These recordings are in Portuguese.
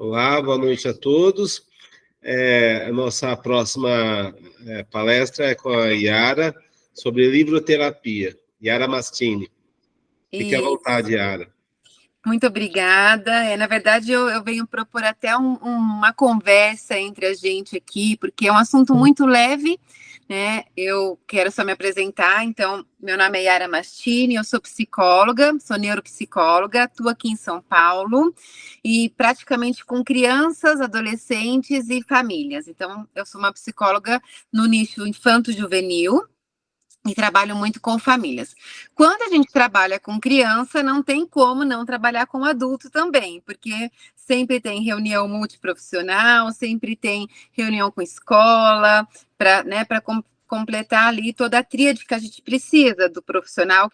Olá, boa noite a todos. A nossa próxima palestra é com a Yara, sobre livroterapia. Yara Mastini. Fique à vontade, Yara. Muito obrigada. Na verdade, eu venho propor até uma conversa entre a gente aqui, porque é um assunto muito leve, né? Eu quero só me apresentar. Então, meu nome é Yara Mastini, eu sou psicóloga, sou neuropsicóloga, atuo aqui em São Paulo e praticamente com crianças, adolescentes e famílias. Então, eu sou uma psicóloga no nicho infanto-juvenil e trabalho muito com famílias. Quando a gente trabalha com criança, não tem como não trabalhar com adulto também, porque sempre tem reunião multiprofissional, sempre tem reunião com escola, para, né, completar ali toda a tríade que a gente precisa do profissional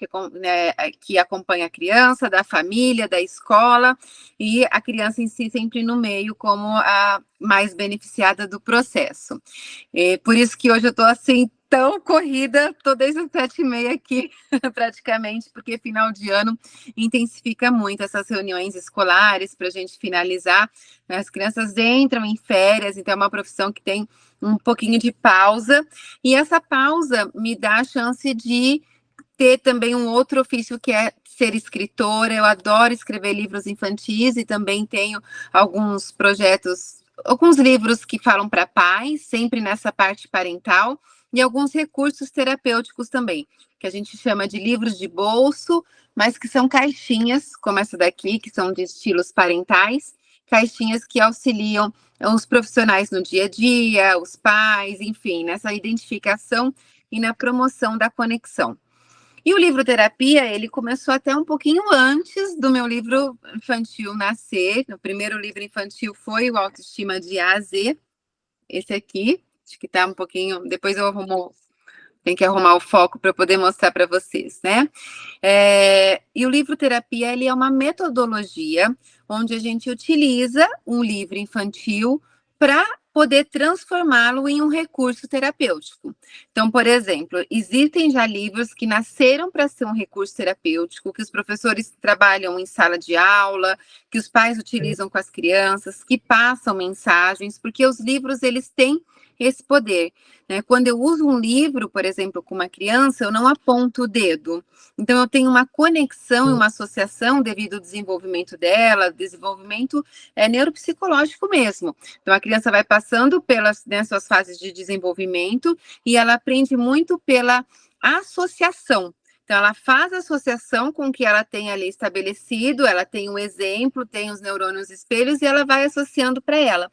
que acompanha a criança, da família, da escola, e a criança em si sempre no meio como a mais beneficiada do processo. Por isso que hoje eu estou assim, tão corrida, tô desde as 7h30 aqui, praticamente, porque final de ano intensifica muito essas reuniões escolares para a gente finalizar, né? As crianças entram em férias, então é uma profissão que tem um pouquinho de pausa, e essa pausa me dá a chance de ter também um outro ofício que é ser escritora. Eu adoro escrever livros infantis e também tenho alguns projetos, alguns livros que falam para pais, sempre nessa parte parental, e alguns recursos terapêuticos também, que a gente chama de livros de bolso, mas que são caixinhas, como essa daqui, que são de estilos parentais, caixinhas que auxiliam os profissionais no dia a dia, os pais, enfim, nessa identificação e na promoção da conexão. E o livro terapia, ele começou até um pouquinho antes do meu livro infantil nascer. O primeiro livro infantil foi o Autoestima de A a Z, esse aqui. Acho que tá um pouquinho. Depois eu tem que arrumar o foco para poder mostrar para vocês, né? E o livro terapia, ele é uma metodologia onde a gente utiliza um livro infantil para poder transformá-lo em um recurso terapêutico. Então, por exemplo, existem já livros que nasceram para ser um recurso terapêutico, que os professores trabalham em sala de aula, que os pais utilizam com as crianças, que passam mensagens, porque os livros, eles têm esse poder, né? Quando eu uso um livro, por exemplo, com uma criança, eu não aponto o dedo. Então, eu tenho uma conexão e uma associação devido ao desenvolvimento dela, desenvolvimento neuropsicológico mesmo. Então, a criança vai passando pelas, né, suas fases de desenvolvimento e ela aprende muito pela associação. Então, ela faz associação com o que ela tem ali estabelecido, ela tem um exemplo, tem os neurônios espelhos e ela vai associando para ela.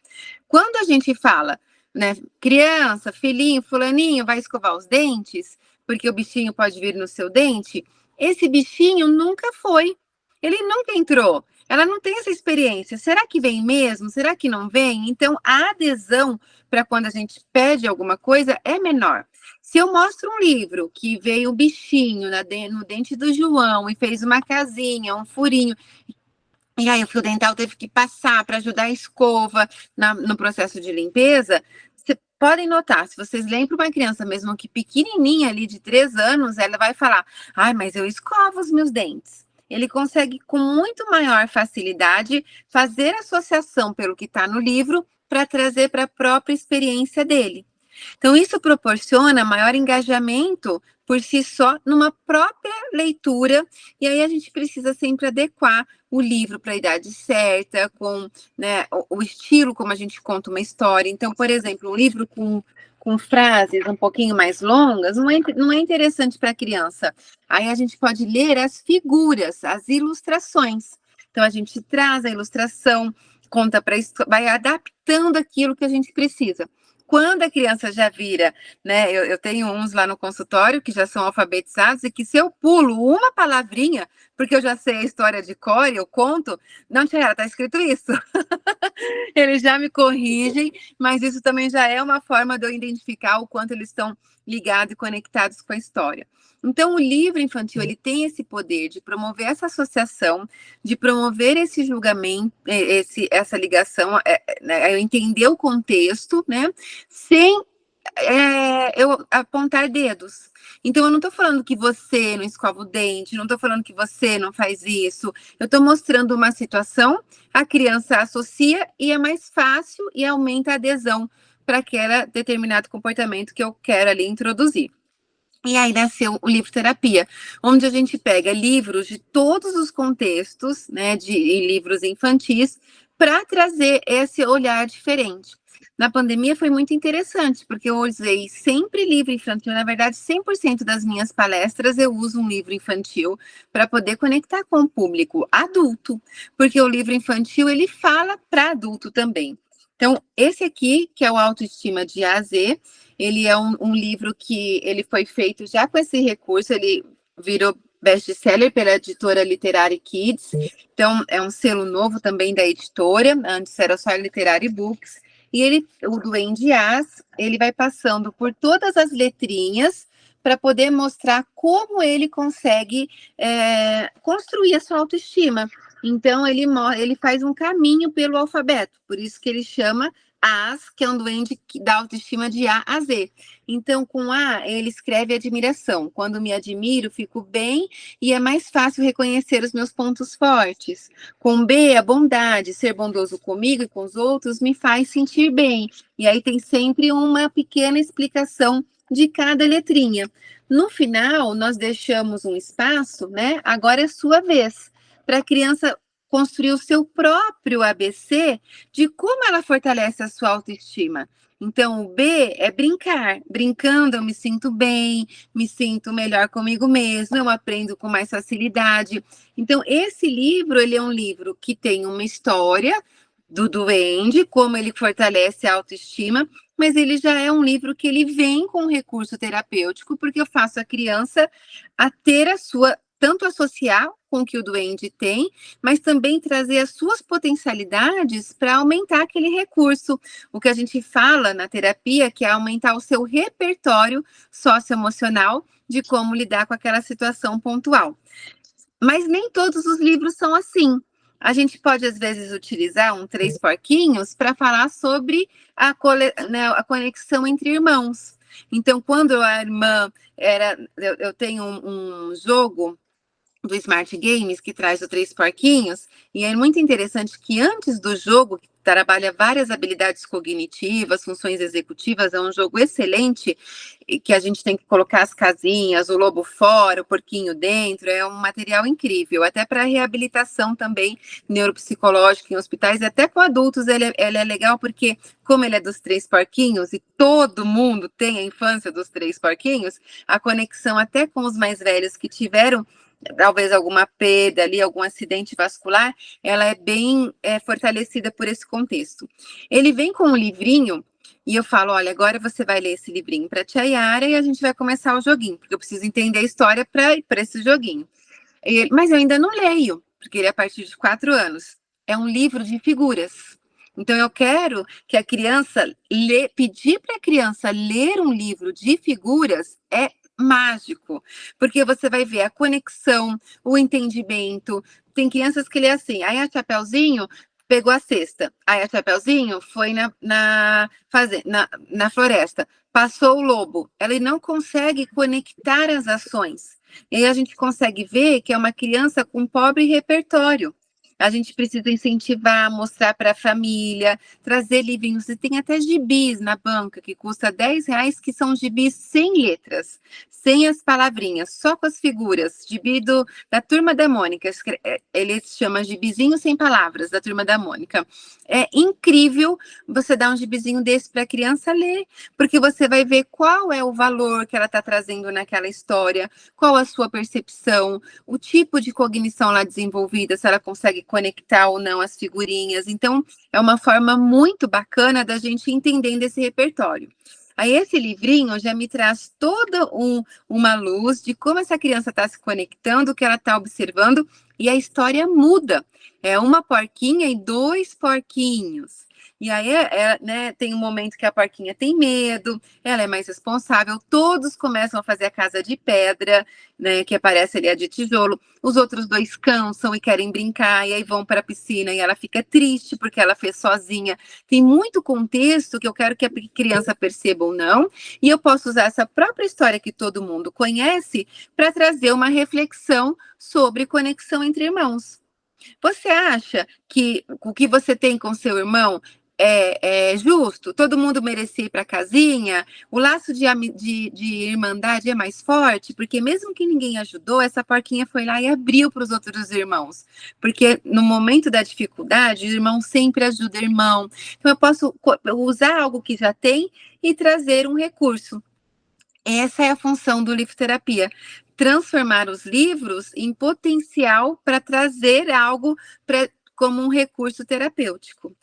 Quando a gente fala, né, criança, filhinho, fulaninho, vai escovar os dentes, porque o bichinho pode vir no seu dente, esse bichinho nunca foi, ele nunca entrou, ela não tem essa experiência, será que vem mesmo? Será que não vem? Então, a adesão para quando a gente pede alguma coisa é menor. Se eu mostro um livro que veio um bichinho no dente do João e fez uma casinha, um furinho, e aí o fio dental teve que passar para ajudar a escova no processo de limpeza, vocês podem notar, se vocês leem para uma criança mesmo que pequenininha ali de 3 anos, ela vai falar, ai, mas eu escovo os meus dentes. Ele consegue com muito maior facilidade fazer associação pelo que está no livro para trazer para a própria experiência dele. Então, isso proporciona maior engajamento por si só numa própria leitura, e aí a gente precisa sempre adequar o livro para a idade certa, com, né, o estilo como a gente conta uma história. Então, por exemplo, um livro com frases um pouquinho mais longas não é interessante para a criança. Aí a gente pode ler as figuras, as ilustrações. Então, a gente traz a ilustração, conta para vai adaptando aquilo que a gente precisa. Quando a criança já vira, né? Eu tenho uns lá no consultório que já são alfabetizados e que se eu pulo uma palavrinha, porque eu já sei a história de cor e eu conto, não, tia, está escrito isso. Eles já me corrigem, mas isso também já é uma forma de eu identificar o quanto eles estão ligados e conectados com a história. Então, o livro infantil, ele tem esse poder de promover essa associação, de promover esse julgamento, essa ligação, né, eu entender o contexto, né, sem eu apontar dedos. Então, eu não estou falando que você não escova o dente, não estou falando que você não faz isso. Eu estou mostrando uma situação, a criança associa e é mais fácil e aumenta a adesão para aquele determinado comportamento que eu quero ali introduzir. E aí nasceu o livro terapia, onde a gente pega livros de todos os contextos, né, de livros infantis, para trazer esse olhar diferente. Na pandemia foi muito interessante, porque eu usei sempre livro infantil, na verdade 100% das minhas palestras eu uso um livro infantil para poder conectar com o público adulto, porque o livro infantil ele fala para adulto também. Então, esse aqui, que é o Autoestima de A a Z, ele é um livro que ele foi feito já com esse recurso, ele virou best-seller pela editora Literary Kids, então é um selo novo também da editora, antes era só Literary Books, e ele, o Duende As, ele vai passando por todas as letrinhas para poder mostrar como ele consegue construir a sua autoestima. Então, ele faz um caminho pelo alfabeto, por isso que ele chama As, que é um duende da autoestima de A a Z. Então, com A, ele escreve admiração. Quando me admiro, fico bem e é mais fácil reconhecer os meus pontos fortes. Com B, a bondade, ser bondoso comigo e com os outros me faz sentir bem. E aí tem sempre uma pequena explicação de cada letrinha. No final, nós deixamos um espaço, né? Agora é sua vez, para a criança construir o seu próprio ABC de como ela fortalece a sua autoestima. Então, o B é brincar. Brincando, eu me sinto bem, me sinto melhor comigo mesmo, eu aprendo com mais facilidade. Então, esse livro, ele é um livro que tem uma história do duende, como ele fortalece a autoestima, mas ele já é um livro que ele vem com um recurso terapêutico, porque eu faço a criança a ter a sua, tanto associar com o que o duende tem, mas também trazer as suas potencialidades para aumentar aquele recurso. O que a gente fala na terapia, que é aumentar o seu repertório socioemocional de como lidar com aquela situação pontual. Mas nem todos os livros são assim. A gente pode, às vezes, utilizar um Três Porquinhos para falar sobre a conexão entre irmãos. Então, quando a irmã era... Eu tenho um jogo do Smart Games que traz o Três Porquinhos, e é muito interessante que antes do jogo, que trabalha várias habilidades cognitivas, funções executivas, é um jogo excelente, que a gente tem que colocar as casinhas, o lobo fora, o porquinho dentro, é um material incrível, até para reabilitação também neuropsicológica em hospitais, e até com adultos ele é legal, porque como ele é dos Três Porquinhos, e todo mundo tem a infância dos Três Porquinhos, a conexão até com os mais velhos que tiveram talvez alguma perda ali, algum acidente vascular, ela é bem fortalecida por esse contexto. Ele vem com um livrinho, e eu falo, olha, agora você vai ler esse livrinho para a tia Yara e a gente vai começar o joguinho, porque eu preciso entender a história para esse joguinho. Mas eu ainda não leio, porque ele é a partir de 4 anos. É um livro de figuras. Então, eu quero que a criança pedir para a criança ler um livro de figuras é mágico, porque você vai ver a conexão, o entendimento. Tem crianças que lê assim, aí a Chapeuzinho pegou a cesta, aí a Chapeuzinho foi na floresta, passou o lobo, ela não consegue conectar as ações, e aí a gente consegue ver que é uma criança com pobre repertório. A gente precisa incentivar, mostrar para a família, trazer livrinhos. E tem até gibis na banca, que custa R$10, que são gibis sem letras, sem as palavrinhas, só com as figuras. Gibi da Turma da Mônica, ele se chama Gibizinho Sem Palavras, da Turma da Mônica. É incrível você dar um gibizinho desse para a criança ler, porque você vai ver qual é o valor que ela está trazendo naquela história, qual a sua percepção, o tipo de cognição lá desenvolvida, se ela consegue conectar ou não as figurinhas. Então, é uma forma muito bacana da gente entendendo esse repertório. Aí, esse livrinho já me traz toda uma luz de como essa criança está se conectando, o que ela está observando, e a história muda. É uma porquinha e 2 porquinhos. E aí, né, tem um momento que a porquinha tem medo, ela é mais responsável, todos começam a fazer a casa de pedra, né, que aparece ali a de tijolo, os outros dois cansam e querem brincar, e aí vão para a piscina e ela fica triste porque ela fez sozinha. Tem muito contexto que eu quero que a criança perceba ou não, e eu posso usar essa própria história que todo mundo conhece para trazer uma reflexão sobre conexão entre irmãos. Você acha que o que você tem com seu irmão é justo? Todo mundo merecia ir para a casinha? O laço de irmandade é mais forte? Porque mesmo que ninguém ajudou, essa porquinha foi lá e abriu para os outros irmãos. Porque no momento da dificuldade, o irmão sempre ajuda o irmão. Então eu posso usar algo que já tem e trazer um recurso. Essa é a função do livro-terapia, transformar os livros em potencial para trazer algo como um recurso terapêutico.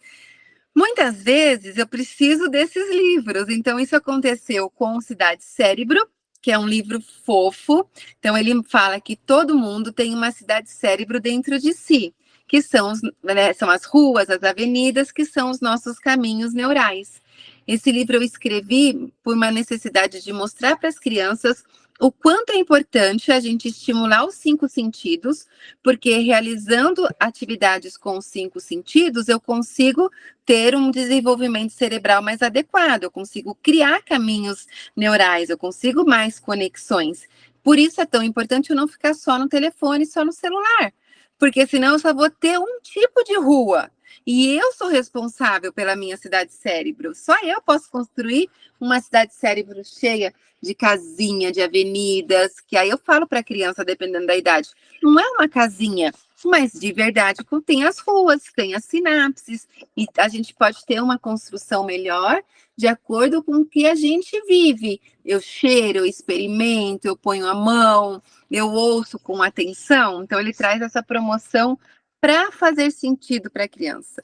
Muitas vezes eu preciso desses livros, então isso aconteceu com Cidade Cérebro, que é um livro fofo. Então ele fala que todo mundo tem uma cidade cérebro dentro de si, que são, né, são as ruas, as avenidas, que são os nossos caminhos neurais. Esse livro eu escrevi por uma necessidade de mostrar para as crianças o quanto é importante a gente estimular os 5 sentidos, porque realizando atividades com os 5 sentidos, eu consigo ter um desenvolvimento cerebral mais adequado, eu consigo criar caminhos neurais, eu consigo mais conexões. Por isso é tão importante eu não ficar só no telefone, só no celular, porque senão eu só vou ter um tipo de rua. E eu sou responsável pela minha cidade cérebro. Só eu posso construir uma cidade cérebro cheia de casinha, de avenidas, que aí eu falo para a criança, dependendo da idade, não é uma casinha, mas de verdade tem as ruas, tem as sinapses, e a gente pode ter uma construção melhor de acordo com o que a gente vive. Eu cheiro, eu experimento, eu ponho a mão, eu ouço com atenção. Então ele traz essa promoção para fazer sentido para a criança.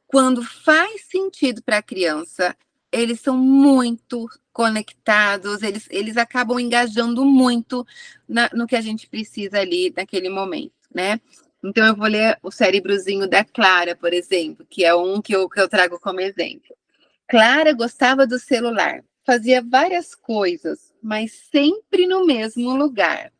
Quando faz sentido para a criança, eles são muito conectados, eles acabam engajando muito no que a gente precisa ali naquele momento, né? Então eu vou ler o cérebrozinho da Clara, por exemplo, que é um que eu trago como exemplo. Clara gostava do celular, fazia várias coisas, mas sempre no mesmo lugar.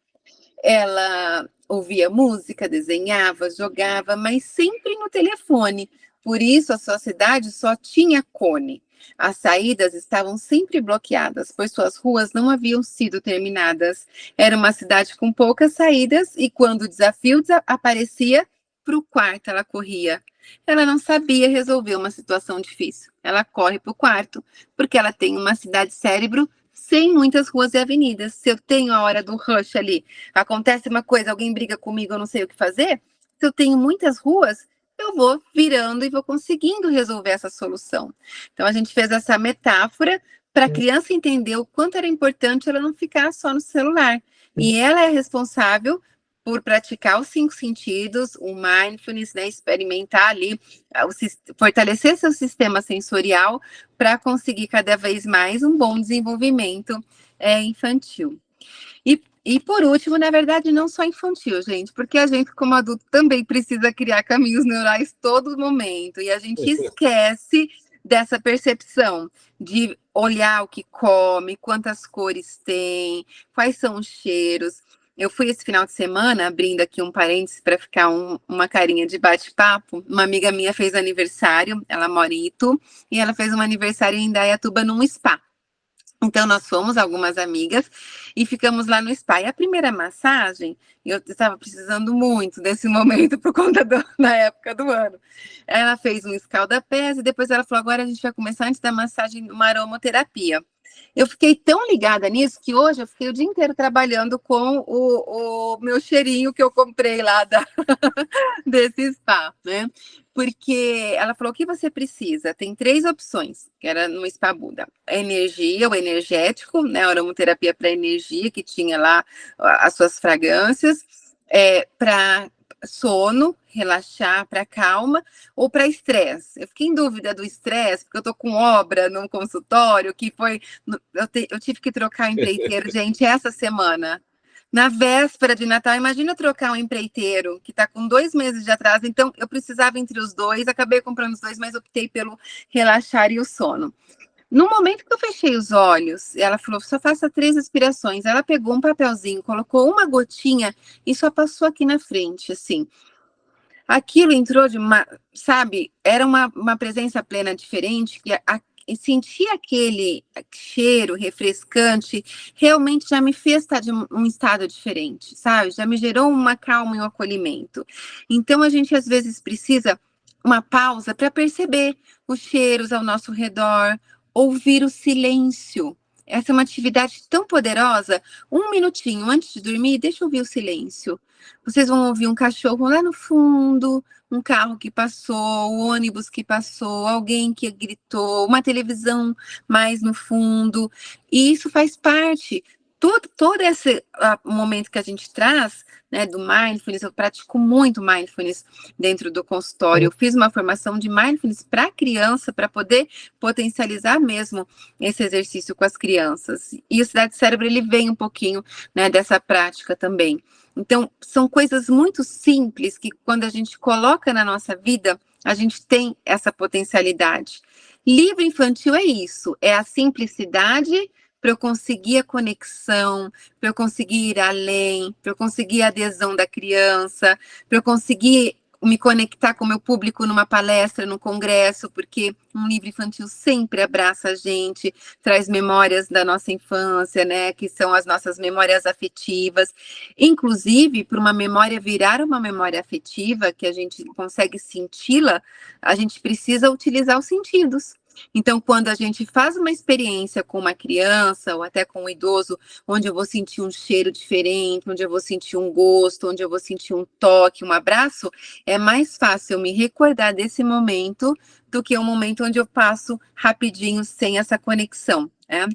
Ela ouvia música, desenhava, jogava, mas sempre no telefone. Por isso, a sua cidade só tinha cone. As saídas estavam sempre bloqueadas, pois suas ruas não haviam sido terminadas. Era uma cidade com poucas saídas e quando o desafio aparecia, para o quarto ela corria. Ela não sabia resolver uma situação difícil. Ela corre para o quarto, porque ela tem uma cidade cérebro sem muitas ruas e avenidas. Se eu tenho a hora do rush ali, acontece uma coisa, alguém briga comigo, eu não sei o que fazer, se eu tenho muitas ruas, eu vou virando e vou conseguindo resolver essa solução. Então, a gente fez essa metáfora para a criança entender o quanto era importante ela não ficar só no celular. E ela é responsável por praticar os 5 sentidos, o mindfulness, né, experimentar ali, fortalecer seu sistema sensorial para conseguir cada vez mais um bom desenvolvimento infantil. E por último, na verdade, não só infantil, gente, porque a gente, como adulto, também precisa criar caminhos neurais todo momento, e a gente esquece dessa percepção de olhar o que come, quantas cores tem, quais são os cheiros. Eu fui esse final de semana, abrindo aqui um parênteses para ficar uma carinha de bate-papo, uma amiga minha fez aniversário, ela mora em Itu, e ela fez um aniversário em Indaiatuba num spa. Então, nós fomos, algumas amigas, e ficamos lá no spa. E a primeira massagem, eu estava precisando muito desse momento por conta da época do ano. Ela fez um escalda-pés e depois ela falou, agora a gente vai começar, antes da massagem, uma aromaterapia. Eu fiquei tão ligada nisso que hoje eu fiquei o dia inteiro trabalhando com o meu cheirinho que eu comprei lá desse spa, né? Porque ela falou, o que você precisa? Tem 3 opções, que era no Spa Buda. A energia, o energético, né? A aromaterapia para energia, que tinha lá as suas fragrâncias, para sono, relaxar, para calma, ou para estresse. Eu fiquei em dúvida do estresse, porque eu tô com obra no consultório, que foi... Eu tive que trocar empreiteiro, gente, essa semana. na véspera de Natal. Imagina trocar um empreiteiro que está com 2 meses de atraso. Então, eu precisava entre os dois, acabei comprando os dois, mas optei pelo relaxar e o sono. No momento que eu fechei os olhos, ela falou, só faça 3 respirações. Ela pegou um papelzinho, colocou uma gotinha e só passou aqui na frente, assim. Aquilo entrou de uma, sabe, era uma presença plena diferente, que sentir aquele cheiro refrescante realmente já me fez estar de um estado diferente, sabe? Já me gerou uma calma e um acolhimento. Então, a gente às vezes precisa uma pausa para perceber os cheiros ao nosso redor, ouvir o silêncio. Essa é uma atividade tão poderosa. 1 minutinho antes de dormir, deixa eu ouvir o silêncio. Vocês vão ouvir um cachorro lá no fundo, um carro que passou, o ônibus que passou, alguém que gritou, uma televisão mais no fundo. E isso faz parte. Todo esse momento que a gente traz, né, do mindfulness, eu pratico muito mindfulness dentro do consultório. Eu fiz uma formação de mindfulness para criança, para poder potencializar mesmo esse exercício com as crianças. E o Cidade Cérebro, ele vem um pouquinho, né, dessa prática também. Então, são coisas muito simples que, quando a gente coloca na nossa vida, a gente tem essa potencialidade. Livro infantil é isso, é a simplicidade para eu conseguir a conexão, para eu conseguir ir além, para eu conseguir a adesão da criança, para eu conseguir me conectar com o meu público numa palestra, num congresso, porque um livro infantil sempre abraça a gente, traz memórias da nossa infância, né, que são as nossas memórias afetivas. Inclusive, para uma memória virar uma memória afetiva, que a gente consegue senti-la, a gente precisa utilizar os sentidos. Então, quando a gente faz uma experiência com uma criança ou até com um idoso, onde eu vou sentir um cheiro diferente, onde eu vou sentir um gosto, onde eu vou sentir um toque, um abraço, é mais fácil eu me recordar desse momento do que um momento onde eu passo rapidinho sem essa conexão, né?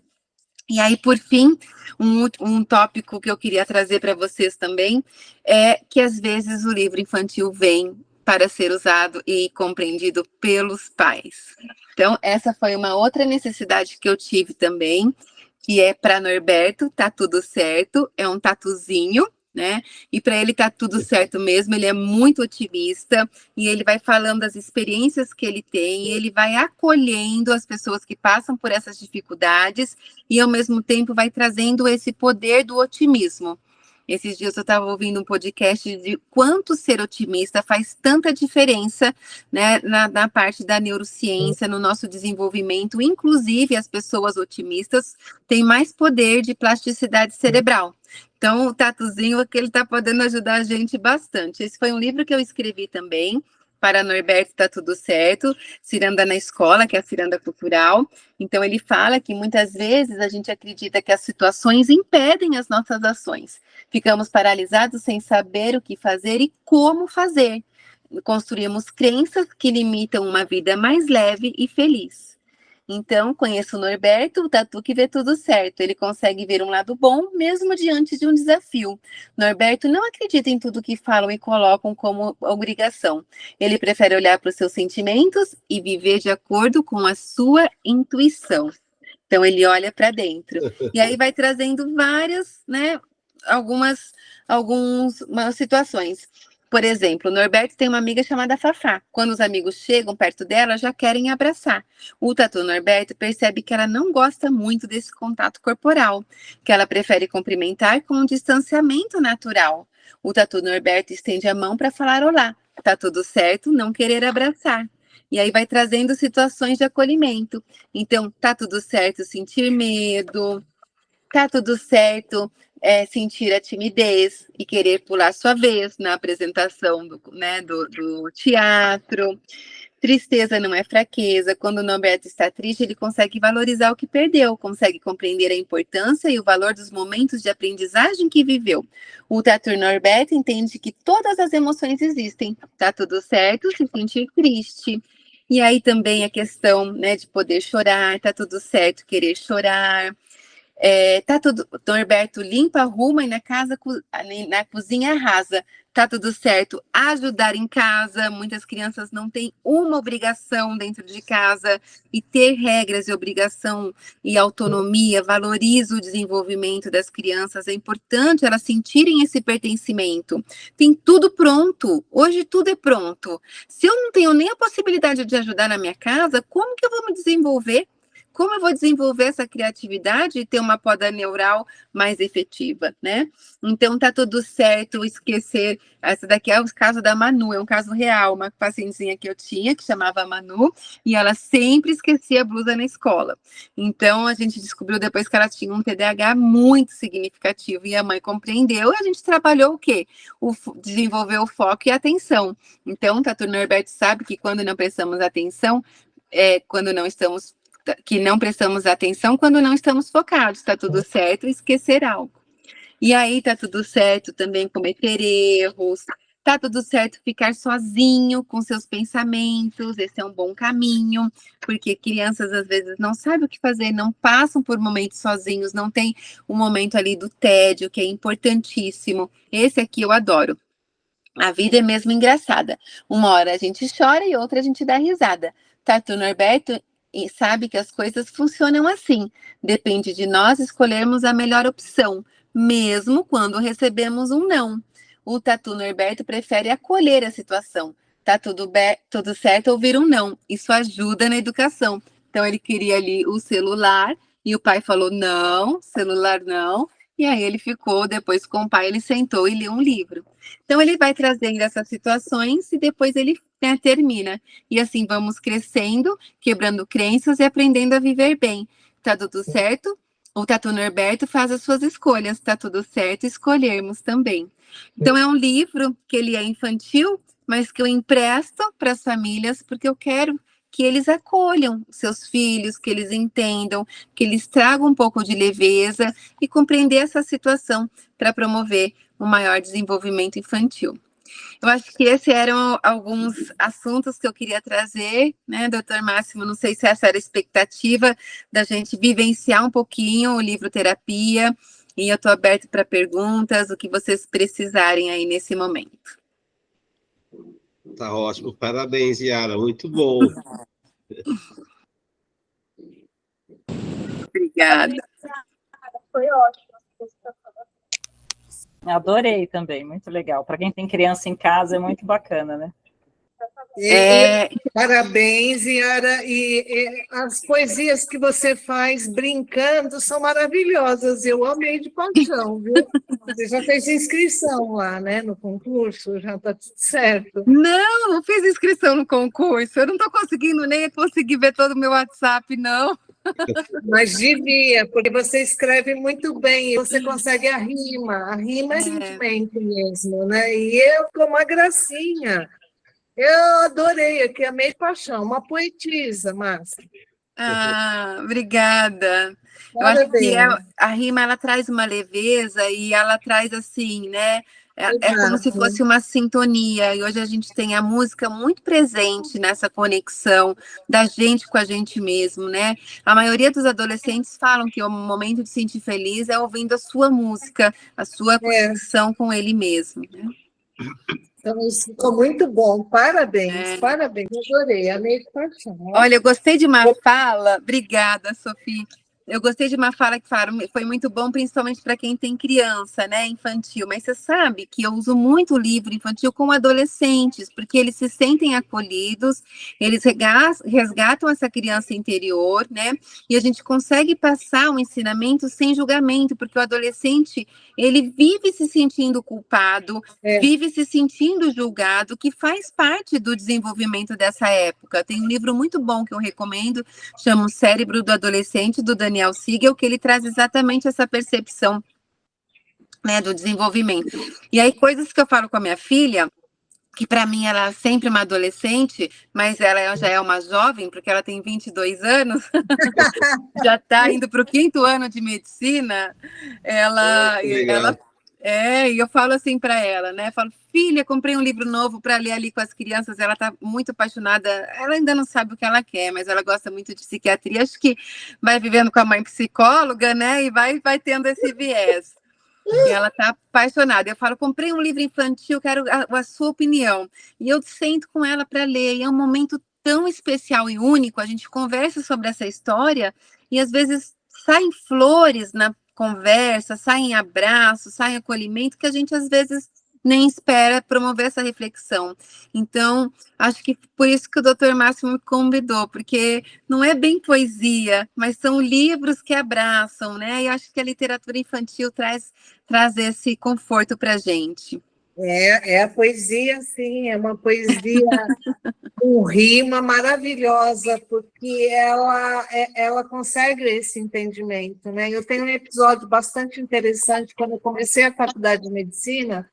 E aí, por fim, um tópico que eu queria trazer para vocês também é que, às vezes, o livro infantil vem para ser usado e compreendido pelos pais. Então, essa foi uma outra necessidade que eu tive também, que é para Norberto, tá tudo certo, é um tatuzinho, né? E para ele tá tudo certo mesmo, ele é muito otimista, e ele vai falando das experiências que ele tem, e ele vai acolhendo as pessoas que passam por essas dificuldades, e ao mesmo tempo vai trazendo esse poder do otimismo. Esses dias eu estava ouvindo um podcast de quanto ser otimista faz tanta diferença, né, na parte da neurociência, no nosso desenvolvimento. Inclusive, as pessoas otimistas têm mais poder de plasticidade cerebral. Então, o tatuzinho é que ele está podendo ajudar a gente bastante. Esse foi um livro que eu escrevi também. Para Norberto tá tudo certo, Ciranda na Escola, que é a Ciranda Cultural. Então, ele fala que muitas vezes a gente acredita que as situações impedem as nossas ações. Ficamos paralisados sem saber o que fazer e como fazer. Construímos crenças que limitam uma vida mais leve e feliz. Então, conheço o Norberto, o tatu que vê tudo certo. Ele consegue ver um lado bom, mesmo diante de um desafio. Norberto não acredita em tudo que falam e colocam como obrigação. Ele prefere olhar para os seus sentimentos e viver de acordo com a sua intuição. Então, ele olha para dentro. E aí vai trazendo várias, né, algumas situações. Por exemplo, o Norberto tem uma amiga chamada Fafá. Quando os amigos chegam perto dela, já querem abraçar. O tatu Norberto percebe que ela não gosta muito desse contato corporal, que ela prefere cumprimentar com um distanciamento natural. O tatu Norberto estende a mão para falar olá. Tá tudo certo, não querer abraçar. E aí vai trazendo situações de acolhimento. Então, tá tudo certo sentir medo, tá tudo certo sentir a timidez e querer pular sua vez na apresentação do teatro. Tristeza não é fraqueza. Quando o Norberto está triste, ele consegue valorizar o que perdeu, consegue compreender a importância e o valor dos momentos de aprendizagem que viveu. O tatu Norberto entende que todas as emoções existem. Tá tudo certo se sentir triste. E aí também a questão, né, de poder chorar, tá tudo certo querer chorar. Tá tudo, Norberto limpa, arruma e na cozinha arrasa. Tá tudo certo. Ajudar em casa. Muitas crianças não têm uma obrigação dentro de casa e ter regras e obrigação e autonomia valoriza o desenvolvimento das crianças. É importante elas sentirem esse pertencimento. Tem tudo pronto. Hoje tudo é pronto. Se eu não tenho nem a possibilidade de ajudar na minha casa, como que eu vou me desenvolver? Como eu vou desenvolver essa criatividade e ter uma poda neural mais efetiva, né? Então, tá tudo certo esquecer. Essa daqui é o caso da Manu, é um caso real, uma pacientezinha que eu tinha, que chamava Manu, e ela sempre esquecia a blusa na escola. Então, a gente descobriu depois que ela tinha um TDAH muito significativo, e a mãe compreendeu, e a gente trabalhou o quê? Desenvolver o foco e a atenção. Então, o Tatu Norberto sabe que quando não prestamos atenção, quando não estamos atenção quando não estamos focados, tá tudo certo esquecer algo. E aí tá tudo certo também cometer erros, tá tudo certo ficar sozinho com seus pensamentos, esse é um bom caminho, porque crianças às vezes não sabem o que fazer, não passam por momentos sozinhos, não tem um momento ali do tédio, que é importantíssimo. Esse aqui eu adoro. A vida é mesmo engraçada. Uma hora a gente chora e outra a gente dá risada. Tatu Norberto e sabe que as coisas funcionam assim. Depende de nós escolhermos a melhor opção, mesmo quando recebemos um não. O Tatu Norberto prefere acolher a situação. Tá tudo certo ouvir um não. Isso ajuda na educação. Então ele queria ali o celular e o pai falou não, celular não. E aí ele ficou, depois com o pai ele sentou e leu um livro. Então ele vai trazendo essas situações e depois ele termina. E assim vamos crescendo, quebrando crenças e aprendendo a viver bem. Tá tudo certo? O Tatu Norberto faz as suas escolhas. Tá tudo certo escolhermos também. Então é um livro que ele é infantil, mas que eu empresto para as famílias porque eu quero que eles acolham seus filhos, que eles entendam, que eles tragam um pouco de leveza e compreender essa situação para promover um maior desenvolvimento infantil. Eu acho que esses eram alguns assuntos que eu queria trazer, né, doutor Máximo? Não sei se essa era a expectativa da gente vivenciar um pouquinho o livro Terapia, e eu estou aberto para perguntas, o que vocês precisarem aí nesse momento. Tá ótimo, parabéns, Yara, muito bom. Obrigada. Foi ótimo. Adorei também, muito legal. Para quem tem criança em casa é muito bacana, né? Parabéns, Yara. E as poesias que você faz brincando são maravilhosas. Eu amei de paixão, viu? Você já fez inscrição lá, né, no concurso? Já está tudo certo? Não fiz inscrição no concurso. Eu não estou conseguindo nem conseguir ver todo o meu WhatsApp, não. Mas devia, porque você escreve muito bem, você consegue a rima é sentimento mesmo, né? E eu, com uma gracinha. Eu adorei aqui, amei de paixão, uma poetisa, Márcia. Obrigada. Eu acho que a rima, ela traz uma leveza e ela traz assim, né? É como se fosse uma sintonia, e hoje a gente tem a música muito presente nessa conexão da gente com a gente mesmo, né? A maioria dos adolescentes falam que o momento de se sentir feliz é ouvindo a sua música, a sua conexão com ele mesmo, né? Então, isso ficou muito bom. Parabéns, parabéns. Adorei, amei de paixão. Olha, eu gostei de uma fala. Obrigada, Sofia. Eu gostei de uma fala que falaram, foi muito bom, principalmente para quem tem criança, né, infantil. Mas você sabe que eu uso muito o livro infantil com adolescentes, porque eles se sentem acolhidos, eles resgatam essa criança interior, né? E a gente consegue passar um ensinamento sem julgamento, porque o adolescente, ele vive se sentindo culpado, vive se sentindo julgado, que faz parte do desenvolvimento dessa época. Tem um livro muito bom que eu recomendo, chama O Cérebro do Adolescente, do Daniel Siegel, que ele traz exatamente essa percepção, né, do desenvolvimento. E aí, coisas que eu falo com a minha filha, que para mim ela é sempre uma adolescente, mas ela já é uma jovem, porque ela tem 22 anos, já está indo para o 5º ano de medicina, ela E eu falo assim para ela, né? Falo, filha, comprei um livro novo para ler ali com as crianças. Ela está muito apaixonada. Ela ainda não sabe o que ela quer, mas ela gosta muito de psiquiatria. Acho que vai vivendo com a mãe psicóloga, né? E vai tendo esse viés. E ela está apaixonada. Eu falo, comprei um livro infantil, quero a sua opinião. E eu sento com ela para ler. E é um momento tão especial e único. A gente conversa sobre essa história e às vezes saem flores na conversa, saem abraços, saem acolhimento que a gente às vezes nem espera promover essa reflexão. Então, acho que por isso que o Dr. Márcio me convidou, porque não é bem poesia, mas são livros que abraçam, né? E acho que a literatura infantil traz esse conforto para a gente. É a poesia, sim, é uma poesia com rima maravilhosa, porque ela consegue esse entendimento, né? Eu tenho um episódio bastante interessante, quando eu comecei a faculdade de medicina,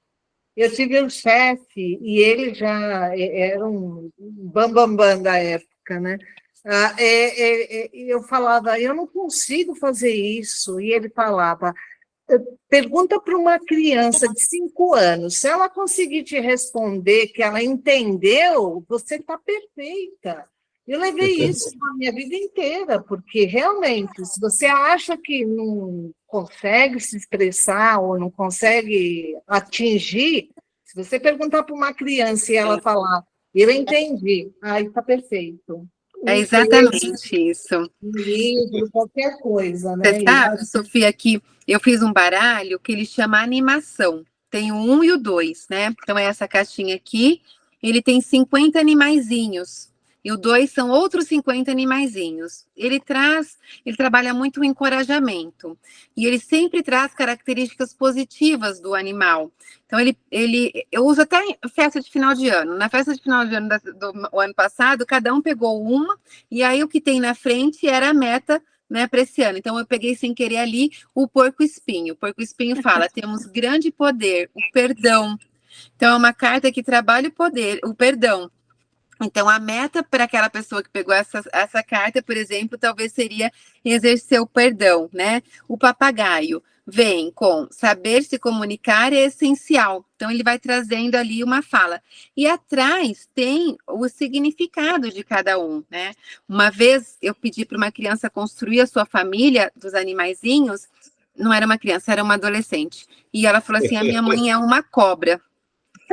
eu tive um chefe, e ele já era um bambambam da época, né? Eu falava, eu não consigo fazer isso, e ele falava, pergunta para uma criança de 5 anos, se ela conseguir te responder que ela entendeu, você está perfeita. Eu levei isso na minha vida inteira, porque realmente, se você acha que não consegue se expressar ou não consegue atingir, se você perguntar para uma criança e ela falar, eu entendi, aí está perfeito. É exatamente isso. Um livro, qualquer coisa, né? Você sabe, Sofia, que eu fiz um baralho que ele chama animação. Tem o 1 e o 2, né? Então é essa caixinha aqui. Ele tem 50 animaizinhos. E o 2 são outros 50 animaizinhos. Ele trabalha muito o encorajamento. E ele sempre traz características positivas do animal. Então, eu uso até em festa de final de ano. Na festa de final de ano do ano passado, cada um pegou uma, e aí o que tem na frente era a meta, né, para esse ano. Então, eu peguei sem querer ali o porco-espinho. O porco-espinho fala, temos grande poder, o perdão. Então, é uma carta que trabalha o perdão. Então, a meta para aquela pessoa que pegou essa carta, por exemplo, talvez seria exercer o perdão, né? O papagaio vem com saber se comunicar é essencial. Então, ele vai trazendo ali uma fala. E atrás tem o significado de cada um, né? Uma vez eu pedi para uma criança construir a sua família dos animaizinhos, não era uma criança, era uma adolescente. E ela falou assim: a minha mãe é uma cobra.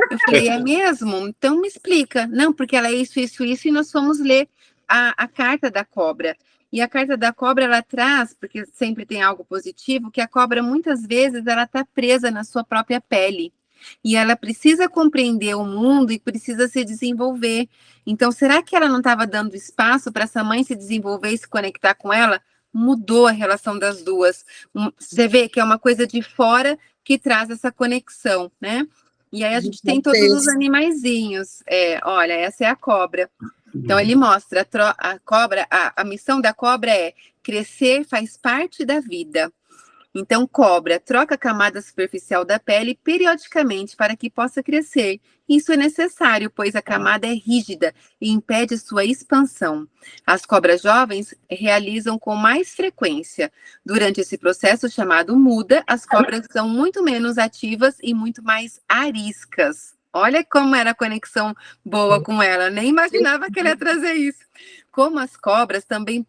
Eu falei, é mesmo? Então me explica. Não, porque ela é isso, e nós fomos ler a carta da cobra. E a carta da cobra, ela traz, porque sempre tem algo positivo, que a cobra, muitas vezes, ela está presa na sua própria pele. E ela precisa compreender o mundo e precisa se desenvolver. Então, será que ela não estava dando espaço para essa mãe se desenvolver e se conectar com ela? Mudou a relação das duas. Você vê que é uma coisa de fora que traz essa conexão, né? E aí a gente tem todos os animaizinhos. Olha, essa é a cobra. Então ele mostra a cobra, a missão da cobra é crescer, faz parte da vida. Então, cobra troca a camada superficial da pele periodicamente para que possa crescer. Isso é necessário, pois a camada é rígida e impede sua expansão. As cobras jovens realizam com mais frequência. Durante esse processo chamado muda, as cobras são muito menos ativas e muito mais ariscas. Olha como era a conexão boa com ela, nem imaginava que ela ia trazer isso. Como as cobras também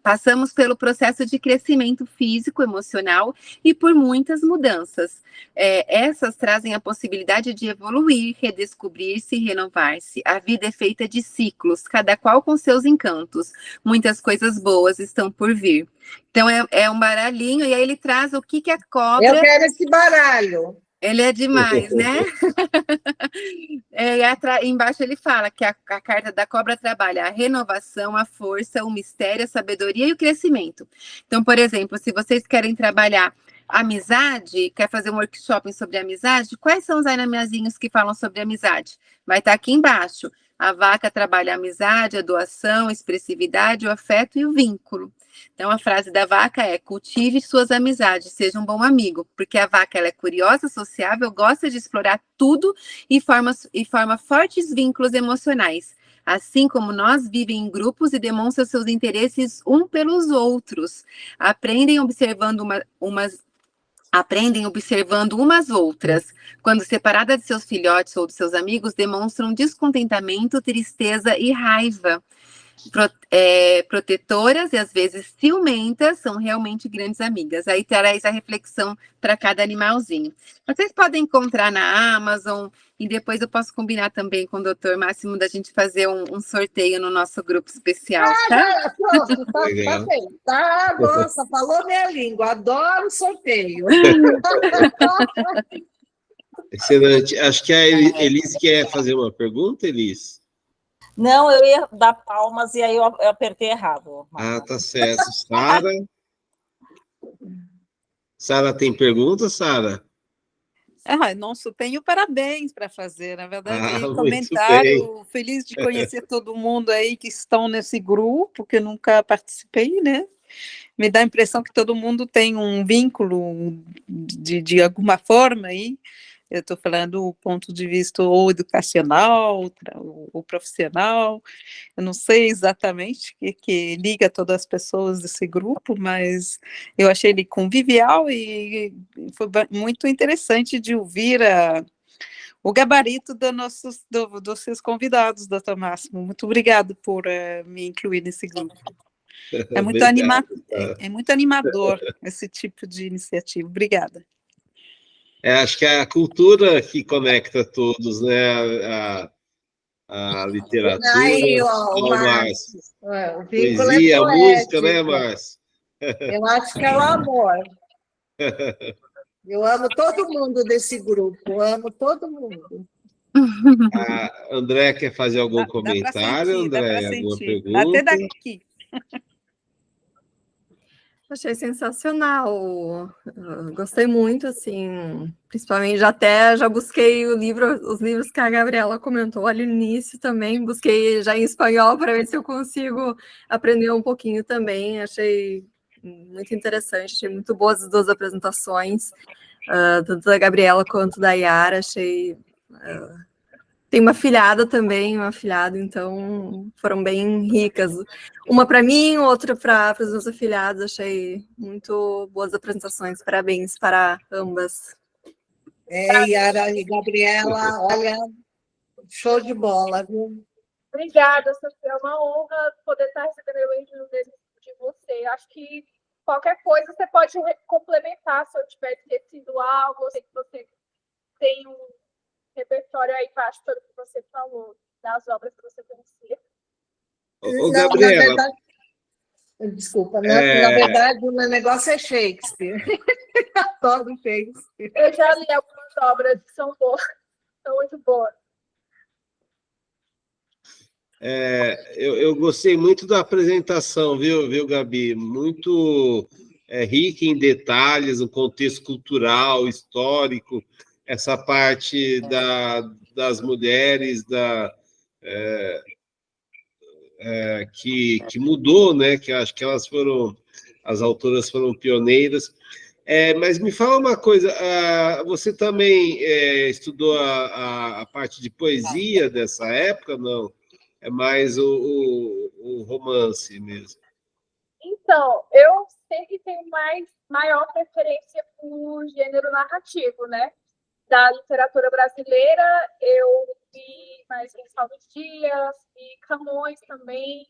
passamos pelo processo de crescimento físico, emocional e por muitas mudanças. Essas trazem a possibilidade de evoluir, redescobrir-se e renovar-se. A vida é feita de ciclos, cada qual com seus encantos. Muitas coisas boas estão por vir. Então, é um baralhinho, e aí ele traz o que a cobra... Eu quero esse baralho. Ele é demais, né? Embaixo ele fala que a carta da cobra trabalha a renovação, a força, o mistério, a sabedoria e o crescimento. Então, por exemplo, se vocês querem trabalhar amizade, quer fazer um workshop sobre amizade, quais são os animaizinhos que falam sobre amizade? Vai estar aqui embaixo. A vaca trabalha a amizade, a doação, a expressividade, o afeto e o vínculo. Então, a frase da vaca é: cultive suas amizades, seja um bom amigo, porque a vaca ela é curiosa, sociável, gosta de explorar tudo e forma fortes vínculos emocionais. Assim como nós, vivem em grupos e demonstram seus interesses um pelos outros. Aprendem observando Aprendem observando umas outras. Quando separadas de seus filhotes ou de seus amigos, demonstram descontentamento, tristeza e raiva. Protetoras e às vezes ciumentas, são realmente grandes amigas. Aí traz a reflexão para cada animalzinho. Vocês podem encontrar na Amazon, e depois eu posso combinar também com o Dr. Máximo da gente fazer um sorteio no nosso grupo especial, tá? Pronto, tá feito. Tá, nossa, falou minha língua, adoro sorteio. Excelente. Acho que a Elis quer fazer uma pergunta, Elis. Não, eu ia dar palmas e aí eu apertei errado. Ah, tá certo. Sara tem pergunta, Sara? Nossa, tenho parabéns para fazer, na verdade, muito comentário, feliz de conhecer todo mundo aí que estão nesse grupo, que eu nunca participei, né? Me dá a impressão que todo mundo tem um vínculo de alguma forma aí. Eu estou falando do ponto de vista ou educacional, ou profissional. Eu não sei exatamente o que liga todas as pessoas desse grupo, mas eu achei ele convivial e foi muito interessante de ouvir o gabarito dos seus convidados, doutor Máximo. Muito obrigado por me incluir nesse grupo. É muito, é muito animador esse tipo de iniciativa. Obrigada. Acho que é a cultura que conecta todos, né? A literatura, Aí, ó, o Márcio. O vínculo Poesia, é a música, né, poético. Márcio? Eu acho que é o amor. Eu amo todo mundo desse grupo, amo todo mundo. A André quer fazer algum comentário, André? Alguma pergunta? Até daqui. Achei sensacional, gostei muito, assim, principalmente já busquei os livros que a Gabriela comentou ali no início também, busquei já em espanhol para ver se eu consigo aprender um pouquinho também, achei muito interessante, achei muito boas as duas apresentações, tanto da Gabriela quanto da Yara, achei... Tem uma afilhada também, então foram bem ricas. Uma para mim, outra para os meus afilhados. Achei muito boas apresentações. Parabéns para ambas. Yara e Gabriela, olha, show de bola, viu? Obrigada, Sofia. É uma honra poder estar recebendo elogios de você. Acho que qualquer coisa você pode complementar se eu tiver esquecido algo. Eu sei que você tem um repertório aí embaixo, pelo que você falou, das obras que você conhecia. Gabriela. Desculpa, na verdade, o meu negócio é Shakespeare. Adoro Shakespeare. Eu já li algumas obras que são boas, são muito boas. Eu gostei muito da apresentação, viu, Gabi? Muito rica em detalhes, o contexto cultural, histórico, essa parte das mulheres que mudou, né? Que acho que as autoras foram pioneiras. Mas me fala uma coisa, você também estudou a parte de poesia dessa época, não? É mais o romance mesmo. Então, eu sempre tenho maior preferência por gênero narrativo, né? Da literatura brasileira, eu vi mais Gonçalves Dias, vi Camões também,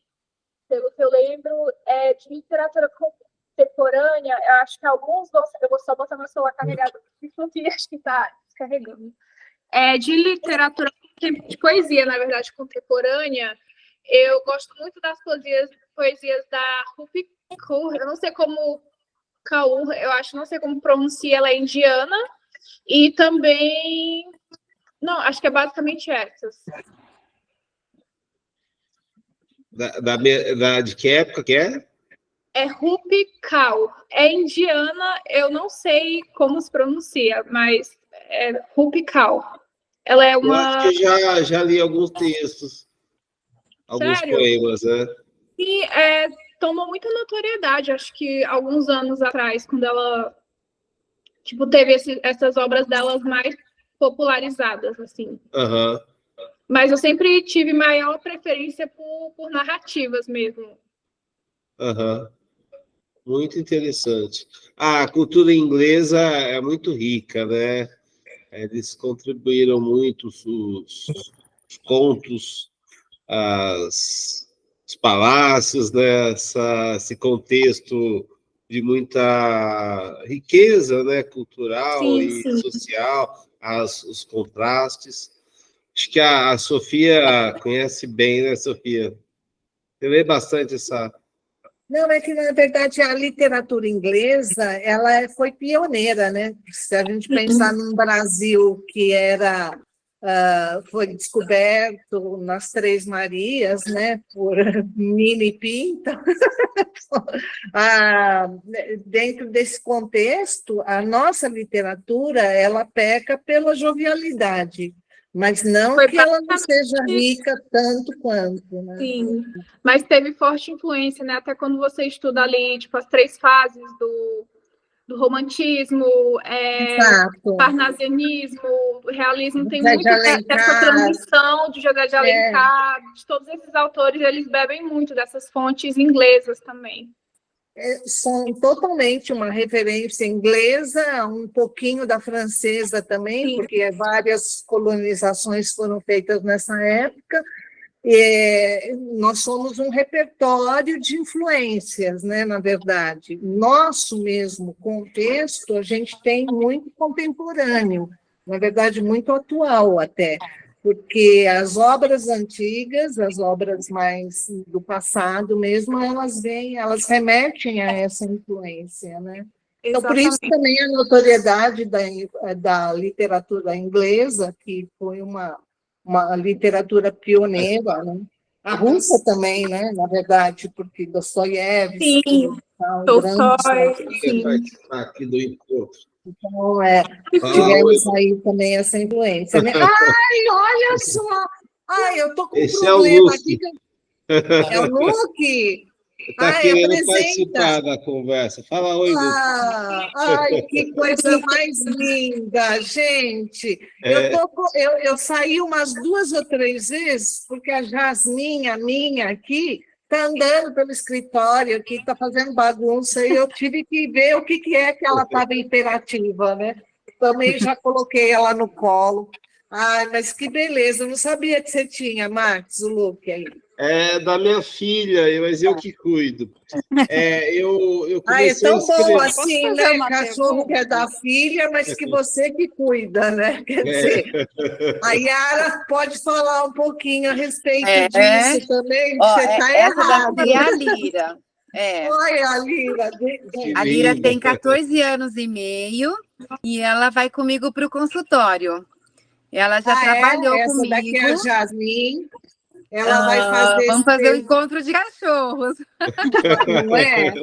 pelo que eu lembro. De literatura contemporânea, eu acho que alguns... Eu vou só botar meu celular carregado, porque acho que está descarregando. De literatura, de poesia, na verdade, contemporânea, eu gosto muito das poesias da Rupi Kaur, eu não sei como... Kaur, eu acho, não sei como pronuncia, ela é indiana. E também... Não, acho que é basicamente essas. De que época que é? É Rupi Kaur. É indiana, eu não sei como se pronuncia, mas é Rupi Kaur. Ela é uma... Eu acho que já li alguns textos, alguns Sério? poemas, né? E tomou muita notoriedade, acho que alguns anos atrás, quando ela... teve essas obras delas mais popularizadas, assim. Uhum. Mas eu sempre tive maior preferência por narrativas mesmo. Uhum. Muito interessante. A cultura inglesa é muito rica, né? Eles contribuíram muito, os contos, os palácios, né? Esse contexto de muita riqueza, né? Cultural Sim, e sim. social, os contrastes. Acho que a Sofia conhece bem, né, Sofia? Você lê bastante essa... Não, é que, na verdade, a literatura inglesa, ela foi pioneira, né? Se a gente pensar num Brasil que foi descoberto nas Três Marias, né, por Mini Pinta, dentro desse contexto, a nossa literatura, ela peca pela jovialidade, mas não Foi que ela não seja basicamente rica tanto quanto, né? sim, mas teve forte influência, né? Até quando você estuda ali, tipo, as 3 fases do romantismo, Exato. parnasianismo, o realismo, tem José de muito dessa Alencar, transição de José de Alencar, de todos esses autores, eles bebem muito dessas fontes inglesas também. são totalmente uma referência inglesa, um pouquinho da francesa também, Sim. porque várias colonizações foram feitas nessa época. Nós somos um repertório de influências, né, na verdade. Nosso mesmo contexto, a gente tem muito contemporâneo, na verdade, muito atual até, porque as obras antigas, as obras mais do passado mesmo, elas remetem a essa influência, né? Então, por isso também a notoriedade da literatura inglesa, que foi uma literatura pioneira, né? A russa também, né? Na verdade, porque Dostoiévski, Sim, Tolstói, sim. Participar aqui do encontro. Então, tivemos aí também essa influência, né? Ai, olha só! Ai, eu estou com um Esse é o problema Luke. aqui. É o Luke? Está querendo apresenta. participar da conversa. Fala oi, Luke. Ai, que coisa mais linda, gente. Eu saí umas 2 ou 3 vezes, porque a Jasmin, a minha aqui, está andando pelo escritório aqui, está fazendo bagunça, e eu tive que ver o que é que ela estava imperativa, né? Também já coloquei ela no colo. Ai, mas que beleza, eu não sabia que você tinha, Marcos, o look aí. É da minha filha, mas eu que cuido. Eu comecei é a tão escrever. bom assim, né? Cachorro que é da filha, mas que você que cuida, né? Quer dizer, a Yara pode falar um pouquinho a respeito disso também, que você está essa errado. daqui é a Lira. Olha a Lira. A Lira tem 14 anos e meio e ela vai comigo para o consultório. Ela já trabalhou essa comigo. Daqui é a Jasmin. Ela vai fazer... Vamos fazer um encontro de cachorros. Não é?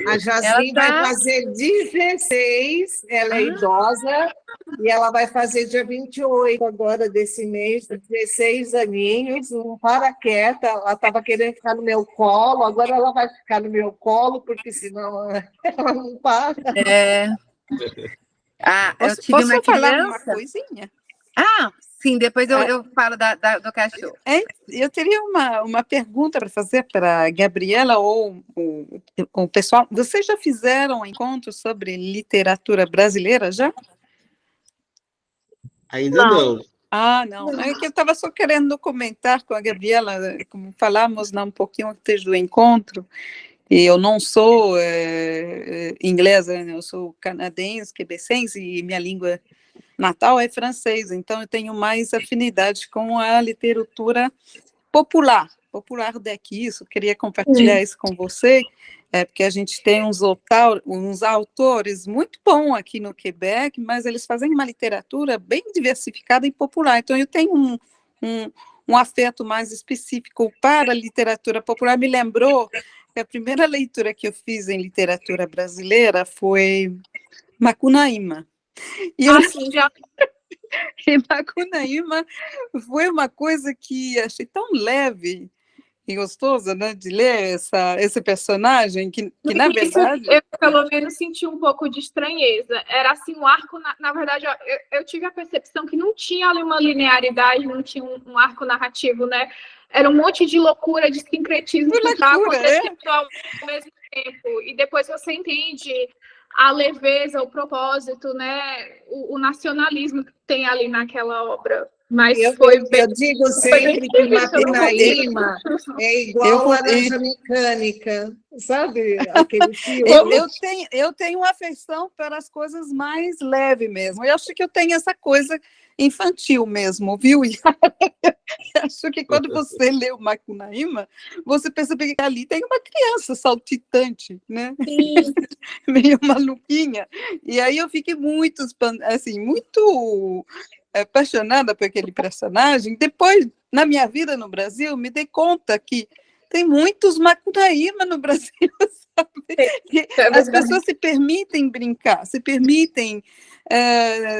A Jasmin vai fazer 16, ela é idosa, e ela vai fazer dia 28 agora desse mês, 16 aninhos, não para quieta, ela estava querendo ficar no meu colo, agora ela vai ficar no meu colo, porque senão ela não para. Eu tive uma falar criança... uma coisinha? Sim, depois eu falo do cachorro. Eu teria uma pergunta para fazer para a Gabriela ou o pessoal. Vocês já fizeram um encontro sobre literatura brasileira, já? Ainda não. Não. É que eu estava só querendo comentar com a Gabriela, como falamos um pouquinho antes do encontro, e eu não sou inglesa, eu sou canadense, quebecense, e minha língua natal é francês, então eu tenho mais afinidade com a literatura popular daqui. Isso, queria compartilhar isso com você, porque a gente tem uns autores muito bons aqui no Quebec, mas eles fazem uma literatura bem diversificada e popular, então eu tenho um afeto mais específico para a literatura popular. Me lembrou que a primeira leitura que eu fiz em literatura brasileira foi Macunaíma. E Macunaíma foi uma coisa que achei tão leve e gostosa, né, de ler esse personagem, que na verdade... Eu, pelo menos, senti um pouco de estranheza. Era assim, um arco, na verdade, eu tive a percepção que não tinha ali uma linearidade, não tinha um arco narrativo, né? Era um monte de loucura, de sincretismo que estava acontecendo ao mesmo tempo, e depois você entende a leveza, o propósito, né, o nacionalismo que tem ali naquela obra. Mas eu foi bem, digo foi bem sempre que difícil. Macunaíma é igual Laranja Mecânica, sabe? Aquele filme. Eu tenho uma afeição pelas coisas mais leves mesmo. Eu acho que eu tenho essa coisa infantil mesmo, viu? Acho que quando você lê o Macunaíma, você percebe que ali tem uma criança saltitante, né? Sim. Meio maluquinha. E aí eu fiquei muito, assim, muito apaixonada por aquele personagem. Depois, na minha vida no Brasil, me dei conta que tem muitos Macunaíma no Brasil, sabe? As pessoas se permitem brincar, se permitem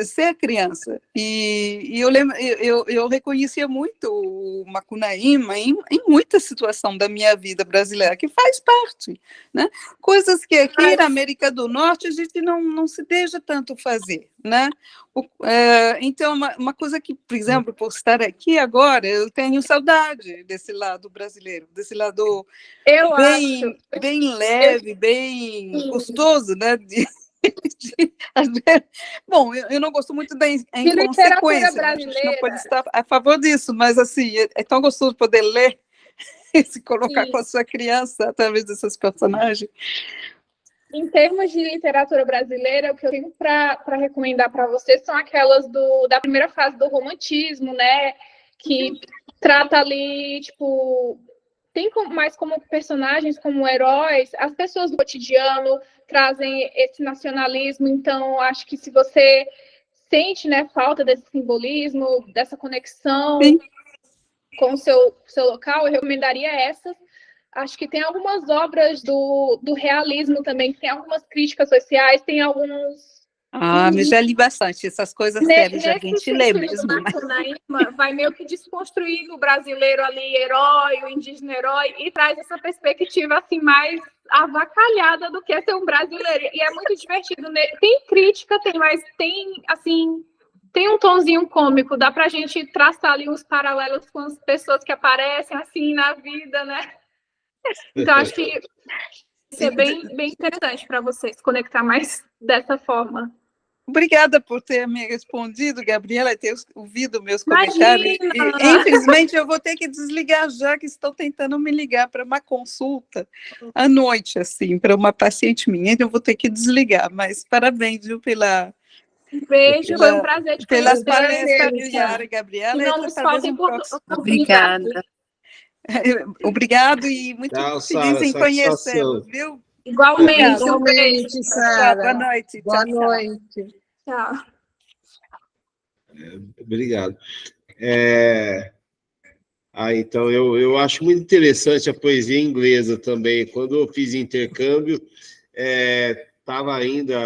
ser criança. E eu lembro, eu reconhecia muito o Macunaíma em muita situação da minha vida brasileira, que faz parte, né? Coisas que aqui na América do Norte a gente não se deixa tanto fazer, né? Então, uma coisa que, por exemplo, por estar aqui agora, eu tenho saudade desse lado brasileiro, desse lado bem leve, bem gostoso, né? Bom, eu não gosto muito da inconsequência, né? A gente não pode estar a favor disso, mas assim, é tão gostoso poder ler e se colocar com a sua criança através desses personagens. Em termos de literatura brasileira, o que eu tenho para recomendar para vocês são aquelas da primeira fase do romantismo, né? Que trata ali, tipo, tem mais como personagens, como heróis, as pessoas do cotidiano trazem esse nacionalismo. Então, acho que se você sente, né, falta desse simbolismo, dessa conexão com o seu local, eu recomendaria essas. Acho que tem algumas obras do realismo também, tem algumas críticas sociais, tem alguns... mas já li bastante, essas coisas sérias a gente lê mesmo. Macunaíma vai meio que desconstruindo o brasileiro ali, herói, o indígena herói, e traz essa perspectiva assim, mais avacalhada do que ser um brasileiro. E é muito divertido. Tem crítica, mas tem, assim... Tem um tonzinho cômico, dá pra gente traçar ali uns paralelos com as pessoas que aparecem assim na vida, né? Então, acho que isso é bem interessante para vocês conectar mais dessa forma. Obrigada por ter me respondido, Gabriela, e ter ouvido meus comentários. E, infelizmente, eu vou ter que desligar já, que estão tentando me ligar para uma consulta à noite, assim, para uma paciente minha, então eu vou ter que desligar. Mas parabéns, viu, beijo, foi um prazer te conhecer. Pelas palestras, Yara e Gabriela. Não nos faltem Obrigada. Obrigado e muito feliz em conhecê-los, viu? Igualmente, Sara. Boa noite. Boa noite. Tchau. Obrigado. Então, eu acho muito interessante a poesia inglesa também. Quando eu fiz intercâmbio, estava ainda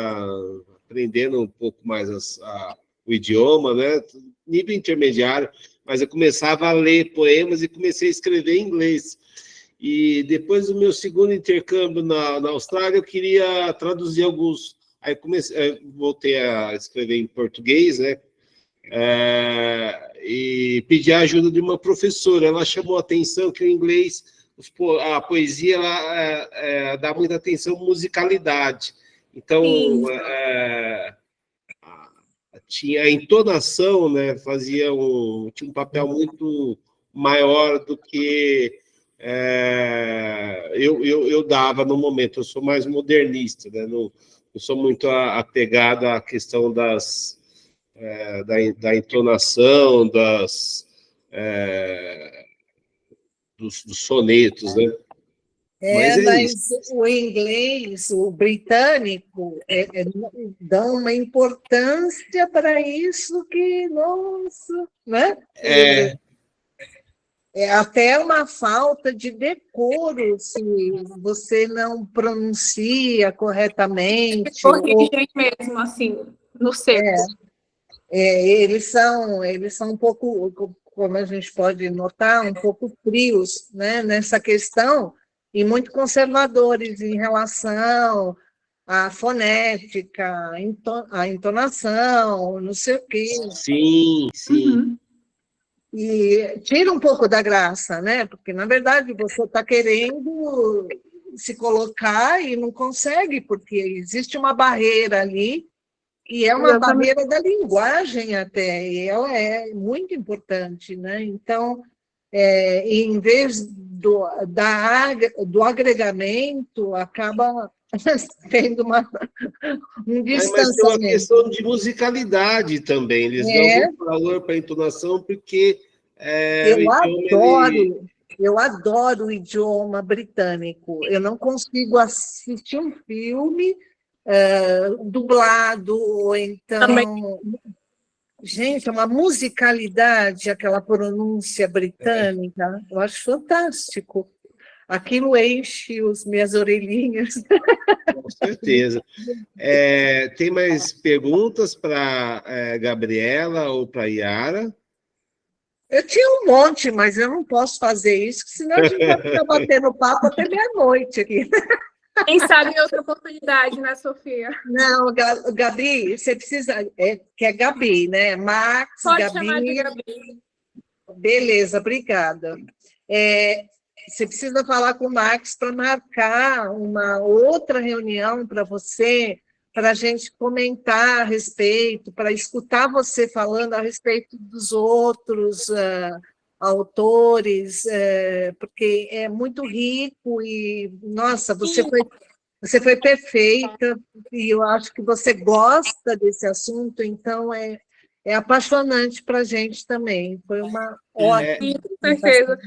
aprendendo um pouco mais o idioma, né? Nível intermediário, mas eu começava a ler poemas e comecei a escrever em inglês. E depois do meu segundo intercâmbio na Austrália, eu queria traduzir alguns. Aí voltei a escrever em português, né? E pedi a ajuda de uma professora. Ela chamou a atenção que o inglês, a poesia, ela dá muita atenção à musicalidade. Então, tinha a entonação, né? Tinha um papel muito maior do que eu dava no momento. Eu sou mais modernista, né? Não sou muito apegado à questão da entonação, dos sonetos, né? Mas o inglês, o britânico, dá uma importância para isso que, nossa, né? É até uma falta de decoro se você não pronuncia corretamente. Corrigem mesmo, assim, no seco. Eles são um pouco, como a gente pode notar, um pouco frios, né, nessa questão, e muito conservadores em relação à fonética, à entonação, não sei o quê. Sim. Uhum. E tira um pouco da graça, né? Porque, na verdade, você está querendo se colocar e não consegue, porque existe uma barreira ali, e é uma barreira da linguagem até, e ela é muito importante, né? Então, em vez do agregamento, acaba tendo um Mas tem uma distanciamento. questão de musicalidade também. Eles dão muito valor para a entonação, porque eu adoro o idioma britânico. Eu não consigo assistir um filme dublado, ou então... Também. Gente, é uma musicalidade, aquela pronúncia britânica, eu acho fantástico. Aquilo enche as minhas orelhinhas. Com certeza. Tem mais perguntas para Gabriela ou para Yara? Eu tinha um monte, mas eu não posso fazer isso, senão a gente vai ficar batendo papo até meia-noite aqui. Quem sabe em outra oportunidade, né, Sofia? Não, Gabi, você precisa... que é Gabi, né? Max, Pode Gabi... chamar de Gabi. Beleza, obrigada. Você precisa falar com o Max para marcar uma outra reunião para você, para a gente comentar a respeito, para escutar você falando a respeito dos outros autores, porque é muito rico e, nossa, você foi perfeita, e eu acho que você gosta desse assunto, então é apaixonante para a gente também. Foi uma ótima. Com certeza.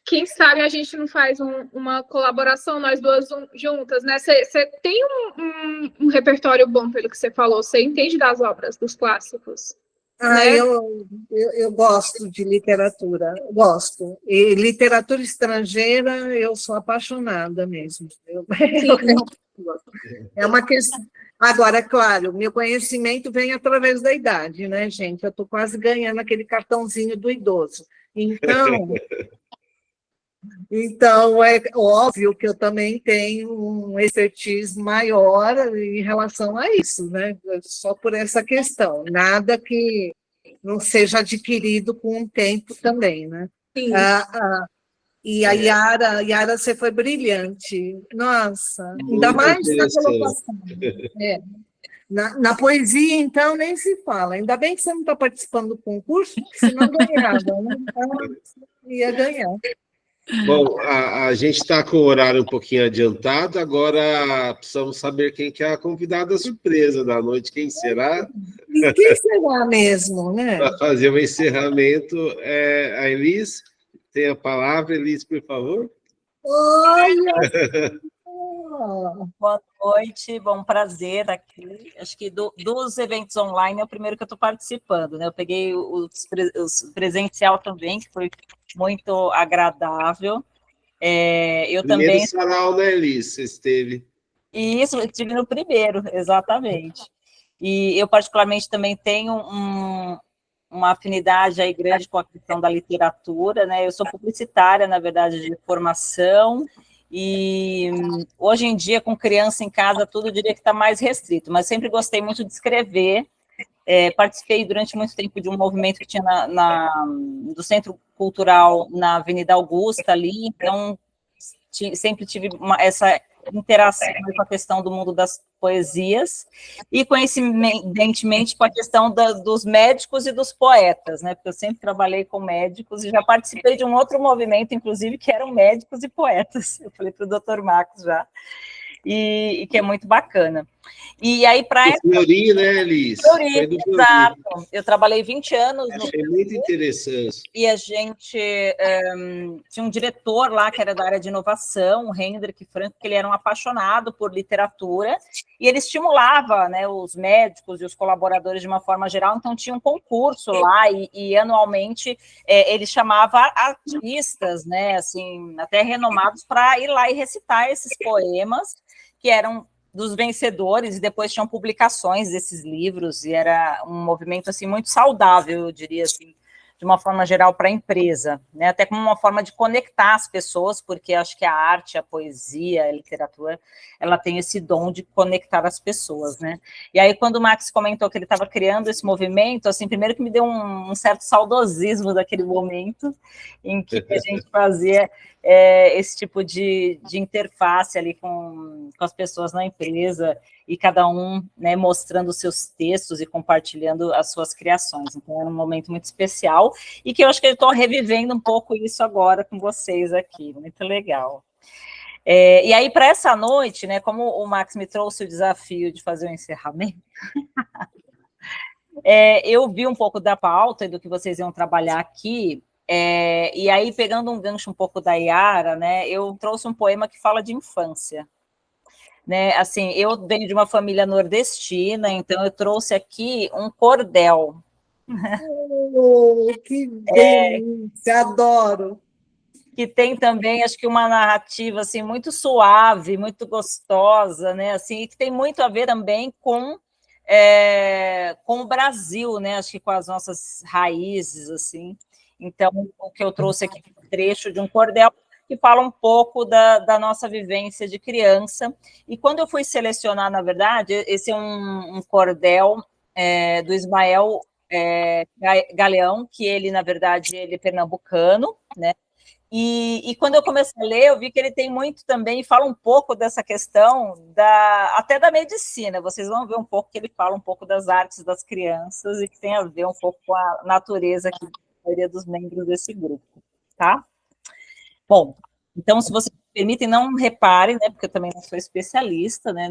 Quem sabe a gente não faz uma colaboração, nós duas juntas, né? Você tem um repertório bom, pelo que você falou, você entende das obras, dos clássicos. Né? Eu gosto de literatura, gosto. E literatura estrangeira, eu sou apaixonada mesmo. É uma questão. Agora, claro, meu conhecimento vem através da idade, né, gente? Eu estou quase ganhando aquele cartãozinho do idoso. Então, é óbvio que eu também tenho um expertise maior em relação a isso, né? Só por essa questão. Nada que não seja adquirido com o tempo também, né? Sim. E a Yara, você foi brilhante. Nossa, ainda mais na colocação. Na poesia, então, nem se fala. Ainda bem que você não está participando do concurso, porque senão ganhava, né? Então, ia ganhar. Bom, a gente está com o horário um pouquinho adiantado, agora precisamos saber quem que é a convidada surpresa da noite, quem será? E quem será mesmo, né? Para fazer o encerramento, a Elis, tem a palavra. Elis, por favor. Olha! Boa noite, bom prazer aqui. Acho que dos eventos online é o primeiro que eu estou participando, né? Eu peguei os presencial também, que foi muito agradável. Eu Primeiro também. sarau, né, Elis? Você esteve. Isso, eu estive no primeiro, exatamente. E eu, particularmente, também tenho uma afinidade aí grande com a questão da literatura, né? Eu sou publicitária, na verdade, de formação. E hoje em dia, com criança em casa, tudo eu diria que está mais restrito, mas sempre gostei muito de escrever. Participei durante muito tempo de um movimento que tinha do Centro Cultural na Avenida Augusta, ali, então sempre tive essa interação com a questão do mundo das poesias, e coincidentemente com a questão dos médicos e dos poetas, né? Porque eu sempre trabalhei com médicos e já participei de um outro movimento, inclusive, que eram médicos e poetas. Eu falei para o Dr. Max já, e que é muito bacana. E aí, para Fleury, né, Elis? Exato. Eu trabalhei 20 anos. Achei muito interessante. E a gente tinha um diretor lá que era da área de inovação, o Hendrik Frank, que ele era um apaixonado por literatura, e ele estimulava, né, os médicos e os colaboradores de uma forma geral, então tinha um concurso lá, e anualmente ele chamava artistas, né, assim, até renomados, para ir lá e recitar esses poemas, que eram dos vencedores, e depois tinham publicações desses livros, e era um movimento, assim, muito saudável, eu diria, assim, de uma forma geral, para a empresa, né? Até como uma forma de conectar as pessoas, porque acho que a arte, a poesia, a literatura, ela tem esse dom de conectar as pessoas, né? E aí, quando o Max comentou que ele estava criando esse movimento, assim, primeiro que me deu um certo saudosismo daquele momento em que a gente fazia esse tipo de interface ali com as pessoas na empresa, e cada um, né, mostrando os seus textos e compartilhando as suas criações. Então, era um momento muito especial, e que eu acho que eu estou revivendo um pouco isso agora com vocês aqui, muito legal. E aí, para essa noite, né, como o Max me trouxe o desafio de fazer o encerramento, eu vi um pouco da pauta e do que vocês iam trabalhar aqui, e aí, pegando um gancho um pouco da Yara, né, eu trouxe um poema que fala de infância. Né, assim, eu venho de uma família nordestina, então eu trouxe aqui um cordel. Oh, que delícia, adoro. Que tem também, acho que uma narrativa assim muito suave, muito gostosa, né? Assim, e que tem muito a ver também com o Brasil, né? Acho que com as nossas raízes, assim. Então, o que eu trouxe aqui é um trecho de um cordel que fala um pouco da nossa vivência de criança. E quando eu fui selecionar, na verdade, esse é um cordel do Ismael Galeão, que ele, na verdade, ele é pernambucano, né? E quando eu comecei a ler, eu vi que ele tem muito também, fala um pouco dessa questão até da medicina. Vocês vão ver um pouco que ele fala um pouco das artes das crianças e que tem a ver um pouco com a natureza aqui da maioria dos membros desse grupo, tá? Bom, então, se vocês me permitem, não reparem, né, porque eu também não sou especialista, né,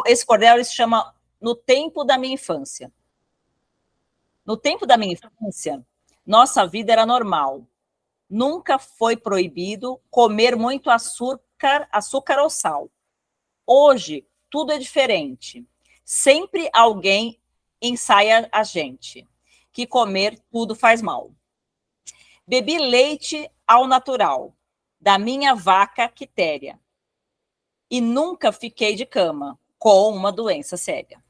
esse cordel ele se chama No Tempo da Minha Infância. No tempo da minha infância, nossa vida era normal. Nunca foi proibido comer muito açúcar ou sal. Hoje, tudo é diferente. Sempre alguém ensaia a gente, que comer tudo faz mal. Bebi leite ao natural, da minha vaca quitéria, e nunca fiquei de cama com uma doença séria.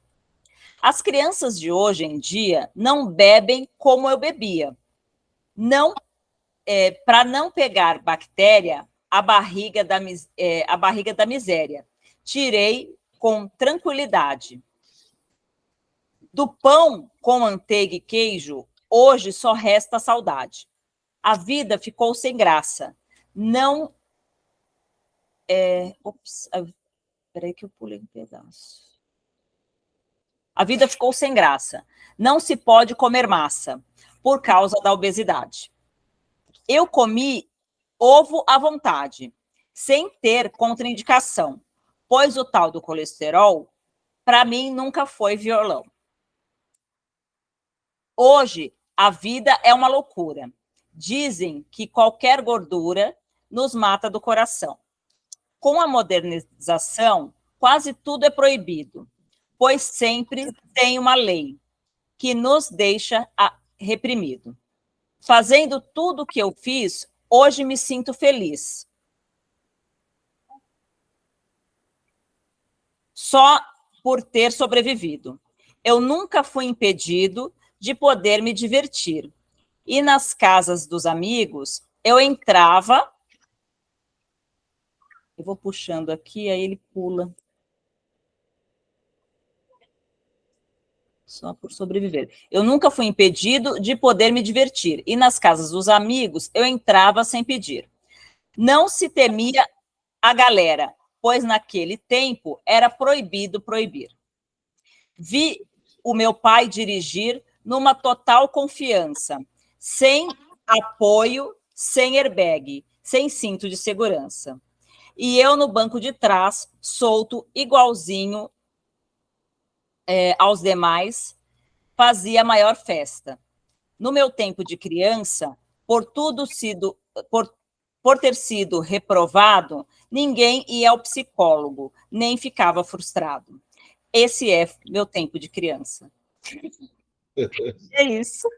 As crianças de hoje em dia não bebem como eu bebia. Para não pegar bactéria, a barriga da miséria. Tirei com tranquilidade. Do pão com manteiga e queijo, hoje só resta saudade. A vida ficou sem graça. Não... Espera aí que eu pulei um pedaço. A vida ficou sem graça. Não se pode comer massa por causa da obesidade. Eu comi ovo à vontade, sem ter contraindicação, pois o tal do colesterol, para mim, nunca foi violão. Hoje, a vida é uma loucura. Dizem que qualquer gordura nos mata do coração. Com a modernização, quase tudo é proibido, pois sempre tem uma lei que nos deixa reprimido. Fazendo tudo o que eu fiz, hoje me sinto feliz. Só por ter sobrevivido. Eu nunca fui impedido de poder me divertir. E nas casas dos amigos, eu entrava... Eu vou puxando aqui, aí ele pula. Só por sobreviver. Eu nunca fui impedido de poder me divertir. E nas casas dos amigos, eu entrava sem pedir. Não se temia a galera, pois naquele tempo era proibido proibir. Vi o meu pai dirigir numa total confiança, sem apoio, sem airbag, sem cinto de segurança. E eu no banco de trás, solto, igualzinho aos demais, fazia a maior festa. No meu tempo de criança, por ter sido reprovado, ninguém ia ao psicólogo, nem ficava frustrado. Esse é meu tempo de criança. É isso.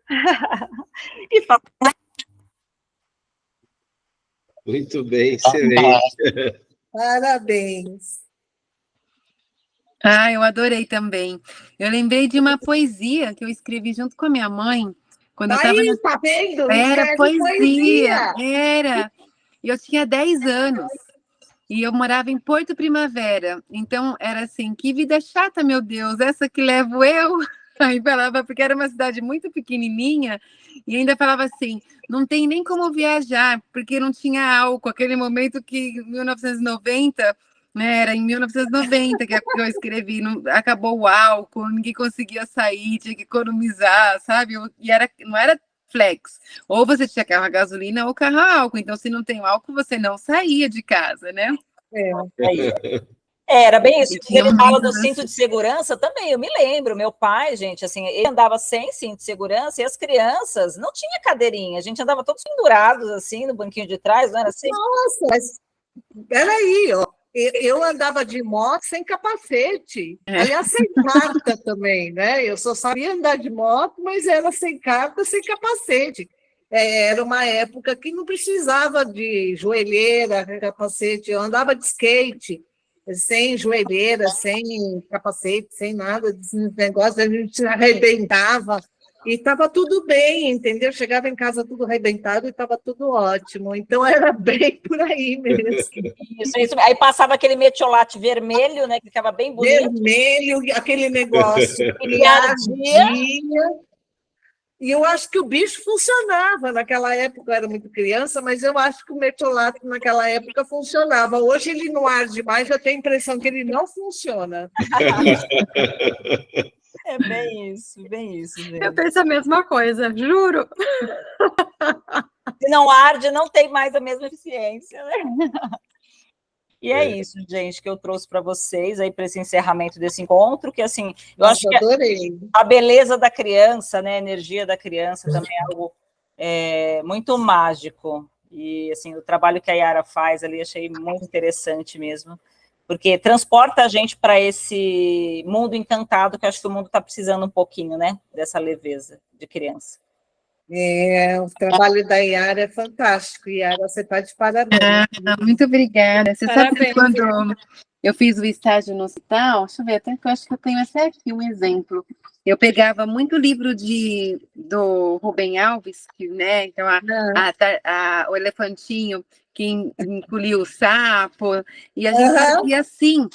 Muito bem, excelente. Parabéns. Ah, eu adorei também. Eu lembrei de uma poesia que eu escrevi junto com a minha mãe, quando eu estava Aí, tá vendo? Era Escreve poesia, poesia. era. E eu tinha 10 anos. E eu morava em Porto Primavera. Então, era assim, que vida chata, meu Deus, essa que levo eu. Aí falava, porque era uma cidade muito pequenininha, e ainda falava assim, não tem nem como viajar, porque não tinha álcool. Aquele momento que, em 1990, né, era em 1990 que eu escrevi, acabou o álcool, ninguém conseguia sair, tinha que economizar, sabe? E não era flex. Ou você tinha carro a gasolina ou carro a álcool. Então, se não tem álcool, você não saía de casa, né? Aí, era bem isso. E tinha Ele fala do muitas cinto de segurança também, eu me lembro. Meu pai, gente, assim, ele andava sem cinto de segurança e as crianças não tinha cadeirinha. A gente andava todos pendurados, assim, no banquinho de trás, não era assim? Nossa, mas peraí, ó. Eu andava de moto sem capacete. Aliás, sem carta também, né? Eu só sabia andar de moto, mas era sem carta, sem capacete. Era uma época que não precisava de joelheira, capacete. Eu andava de skate, sem joelheira, sem capacete, sem nada desse negócio. A gente arrebentava. E estava tudo bem, entendeu? Chegava em casa tudo arrebentado e estava tudo ótimo. Então, era bem por aí mesmo. Isso. Aí passava aquele metiolate vermelho, né? Que ficava bem bonito. Vermelho, aquele negócio E ardia. E eu acho que o bicho funcionava. Naquela época, eu era muito criança, mas eu acho que o metiolato naquela época funcionava. Hoje ele não arde mais, eu tenho a impressão que ele não funciona. É bem isso, gente. Eu penso a mesma coisa, juro. Se não arde, não tem mais a mesma eficiência, né? E é isso, gente, que eu trouxe para vocês aí para esse encerramento desse encontro, que assim, eu acho que adorei. A beleza da criança, né, a energia da criança também é algo muito mágico. E assim, o trabalho que a Yara faz ali, achei muito interessante mesmo, porque transporta a gente para esse mundo encantado, que eu acho que o mundo está precisando um pouquinho, né, dessa leveza de criança. O trabalho da Yara é fantástico. Yara, você está de parabéns. Muito obrigada. Você Parabéns, sabe quando eu fiz o estágio no hospital? Deixa eu ver, até que eu acho que eu tenho até aqui um exemplo. Eu pegava muito livro do Rubem Alves, que, né? Então, o elefantinho que engoliu o sapo, e a gente fazia assim.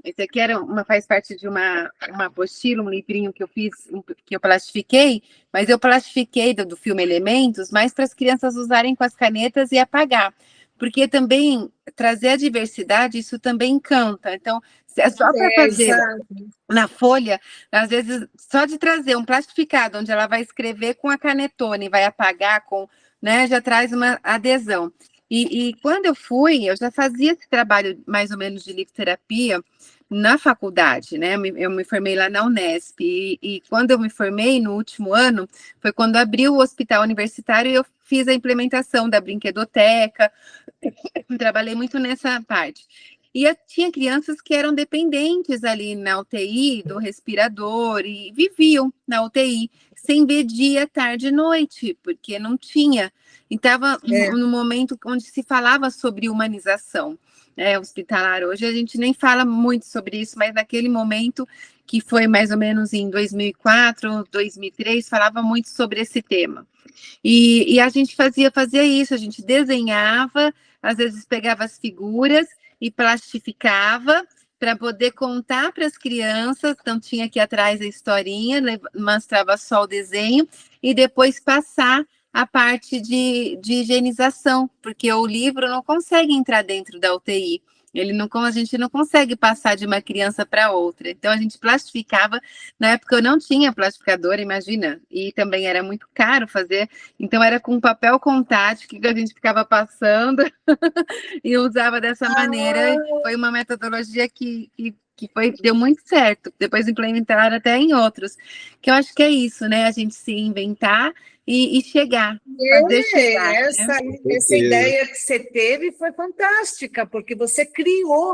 Esse aqui faz parte de uma apostila, um livrinho que eu fiz, que eu plastifiquei, mas eu plastifiquei do filme Elementos, mais para as crianças usarem com as canetas e apagar. Porque também trazer a diversidade, isso também encanta. Então, é só para fazer na folha, às vezes, só de trazer um plastificado, onde ela vai escrever com a canetona e vai apagar com, né, já traz uma adesão. E quando eu já fazia esse trabalho mais ou menos de livroterapia na faculdade, né? Eu me formei lá na Unesp, e quando eu me formei, no último ano, foi quando abriu o hospital universitário e eu fiz a implementação da brinquedoteca, trabalhei muito nessa parte. E tinha crianças que eram dependentes ali na UTI, do respirador, e viviam na UTI, sem ver dia, tarde e noite, porque não tinha. E estava no momento onde se falava sobre humanização hospitalar. Hoje a gente nem fala muito sobre isso, mas naquele momento, que foi mais ou menos em 2004, 2003, falava muito sobre esse tema. E a gente fazia isso, a gente desenhava, às vezes pegava as figuras e plastificava para poder contar para as crianças, então tinha aqui atrás a historinha, mostrava só o desenho, e depois passar a parte de higienização, porque o livro não consegue entrar dentro da UTI. A gente não consegue passar de uma criança para outra. Então, a gente plastificava. Na época, eu não tinha plastificador, imagina. E também era muito caro fazer. Então, era com papel contátil que a gente ficava passando e usava dessa maneira. Foi uma metodologia que deu muito certo. Depois implementaram até em outros. Que eu acho que é isso, né? A gente se inventar e chegar. Fazer chegar, essa ideia que você teve foi fantástica, porque você criou,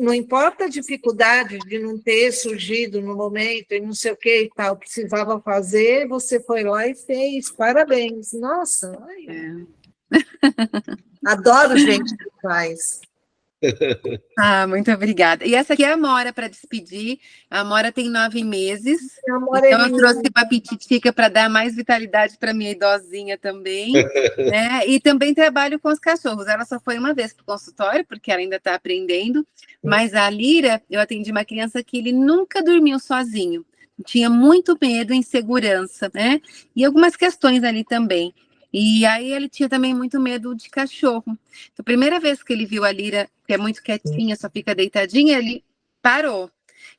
não importa a dificuldade de não ter surgido no momento, e não sei o que e tal, precisava fazer, você foi lá e fez. Parabéns. Nossa, adoro gente que faz. Ah, muito obrigada. E essa aqui é a Amora para despedir. A Amora tem 9 meses. A Amora é Então, eu trouxe linda. uma pititica para dar mais vitalidade para minha idosinha também, né? E também trabalho com os cachorros. Ela só foi uma vez para o consultório, porque ela ainda está aprendendo. Mas a Lira, eu atendi uma criança que ele nunca dormiu sozinho. Tinha muito medo, insegurança, né? E algumas questões ali também. E aí ele tinha também muito medo de cachorro. Então, a primeira vez que ele viu a Lira, que é muito quietinha, só fica deitadinha, ele parou.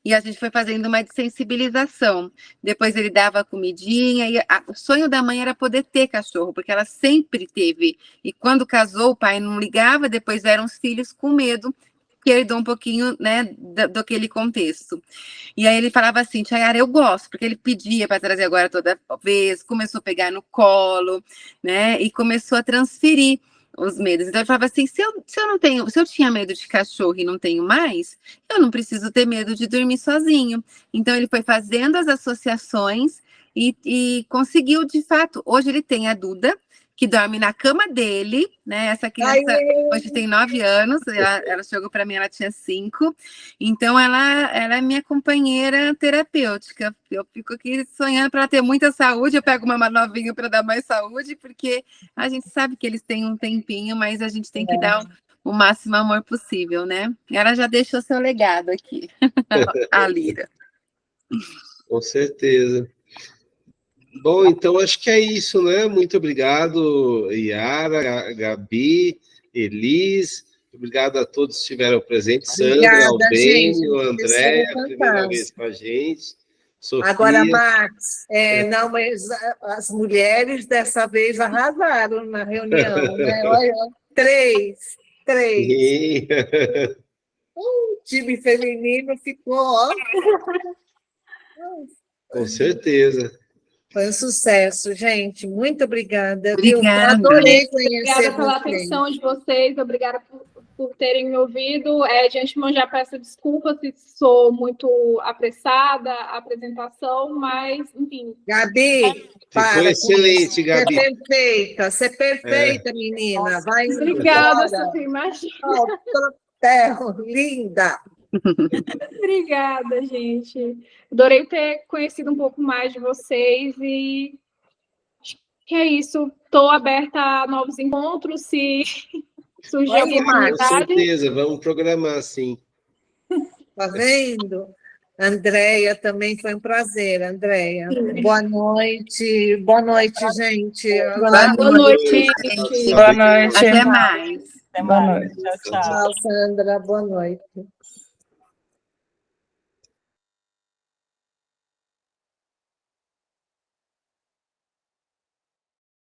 E a gente foi fazendo uma sensibilização. Depois ele dava comidinha. E o sonho da mãe era poder ter cachorro, porque ela sempre teve. E quando casou, o pai não ligava, depois eram os filhos com medo, que herdou um pouquinho, né, daquele contexto. E aí ele falava assim, Chayara, eu gosto, porque ele pedia para trazer agora toda vez, começou a pegar no colo, né, e começou a transferir os medos. Então ele falava assim, se eu tinha medo de cachorro e não tenho mais, eu não preciso ter medo de dormir sozinho. Então ele foi fazendo as associações e conseguiu, de fato, hoje ele tem a Duda, que dorme na cama dele, né? Essa criança hoje tem 9 anos, ela chegou para mim, ela tinha 5, então ela é minha companheira terapêutica. Eu fico aqui sonhando para ela ter muita saúde, eu pego uma novinha para dar mais saúde, porque a gente sabe que eles têm um tempinho, mas a gente tem que dar o máximo amor possível, né? Ela já deixou seu legado aqui, a Lira. Com certeza. Bom, então acho que é isso, né? Muito obrigado, Yara, Gabi, Elis. Obrigado a todos que estiveram presentes. Sandra, Albênio, Andréia, primeira vez com a gente. Sofia. Agora, Max, não, mas as mulheres dessa vez arrasaram na reunião, né? Olha, 3. Sim. O time feminino ficou, ó. Com certeza. Foi um sucesso, gente. Muito obrigada. Obrigada. Adorei conhecer Obrigada pela vocês. atenção de vocês, obrigada por terem me ouvido. De antemão já peço desculpa se sou muito apressada a apresentação, mas, enfim. Gabi, ficou excelente, Gabi. Você é perfeita, menina. Vai obrigada, Sofia, imagina. Linda. Obrigada, gente. Adorei ter conhecido um pouco mais de vocês e acho que é isso. Estou aberta a novos encontros, se surgir alguma Com oportunidade. certeza, vamos programar, sim. Tá vendo? Andréia, também foi um prazer, Andréia. Boa noite. Boa noite, gente. Boa noite, gente. Boa noite. Até mais. Até Boa mais. noite. Tchau, tchau. Tchau, Sandra. Boa noite.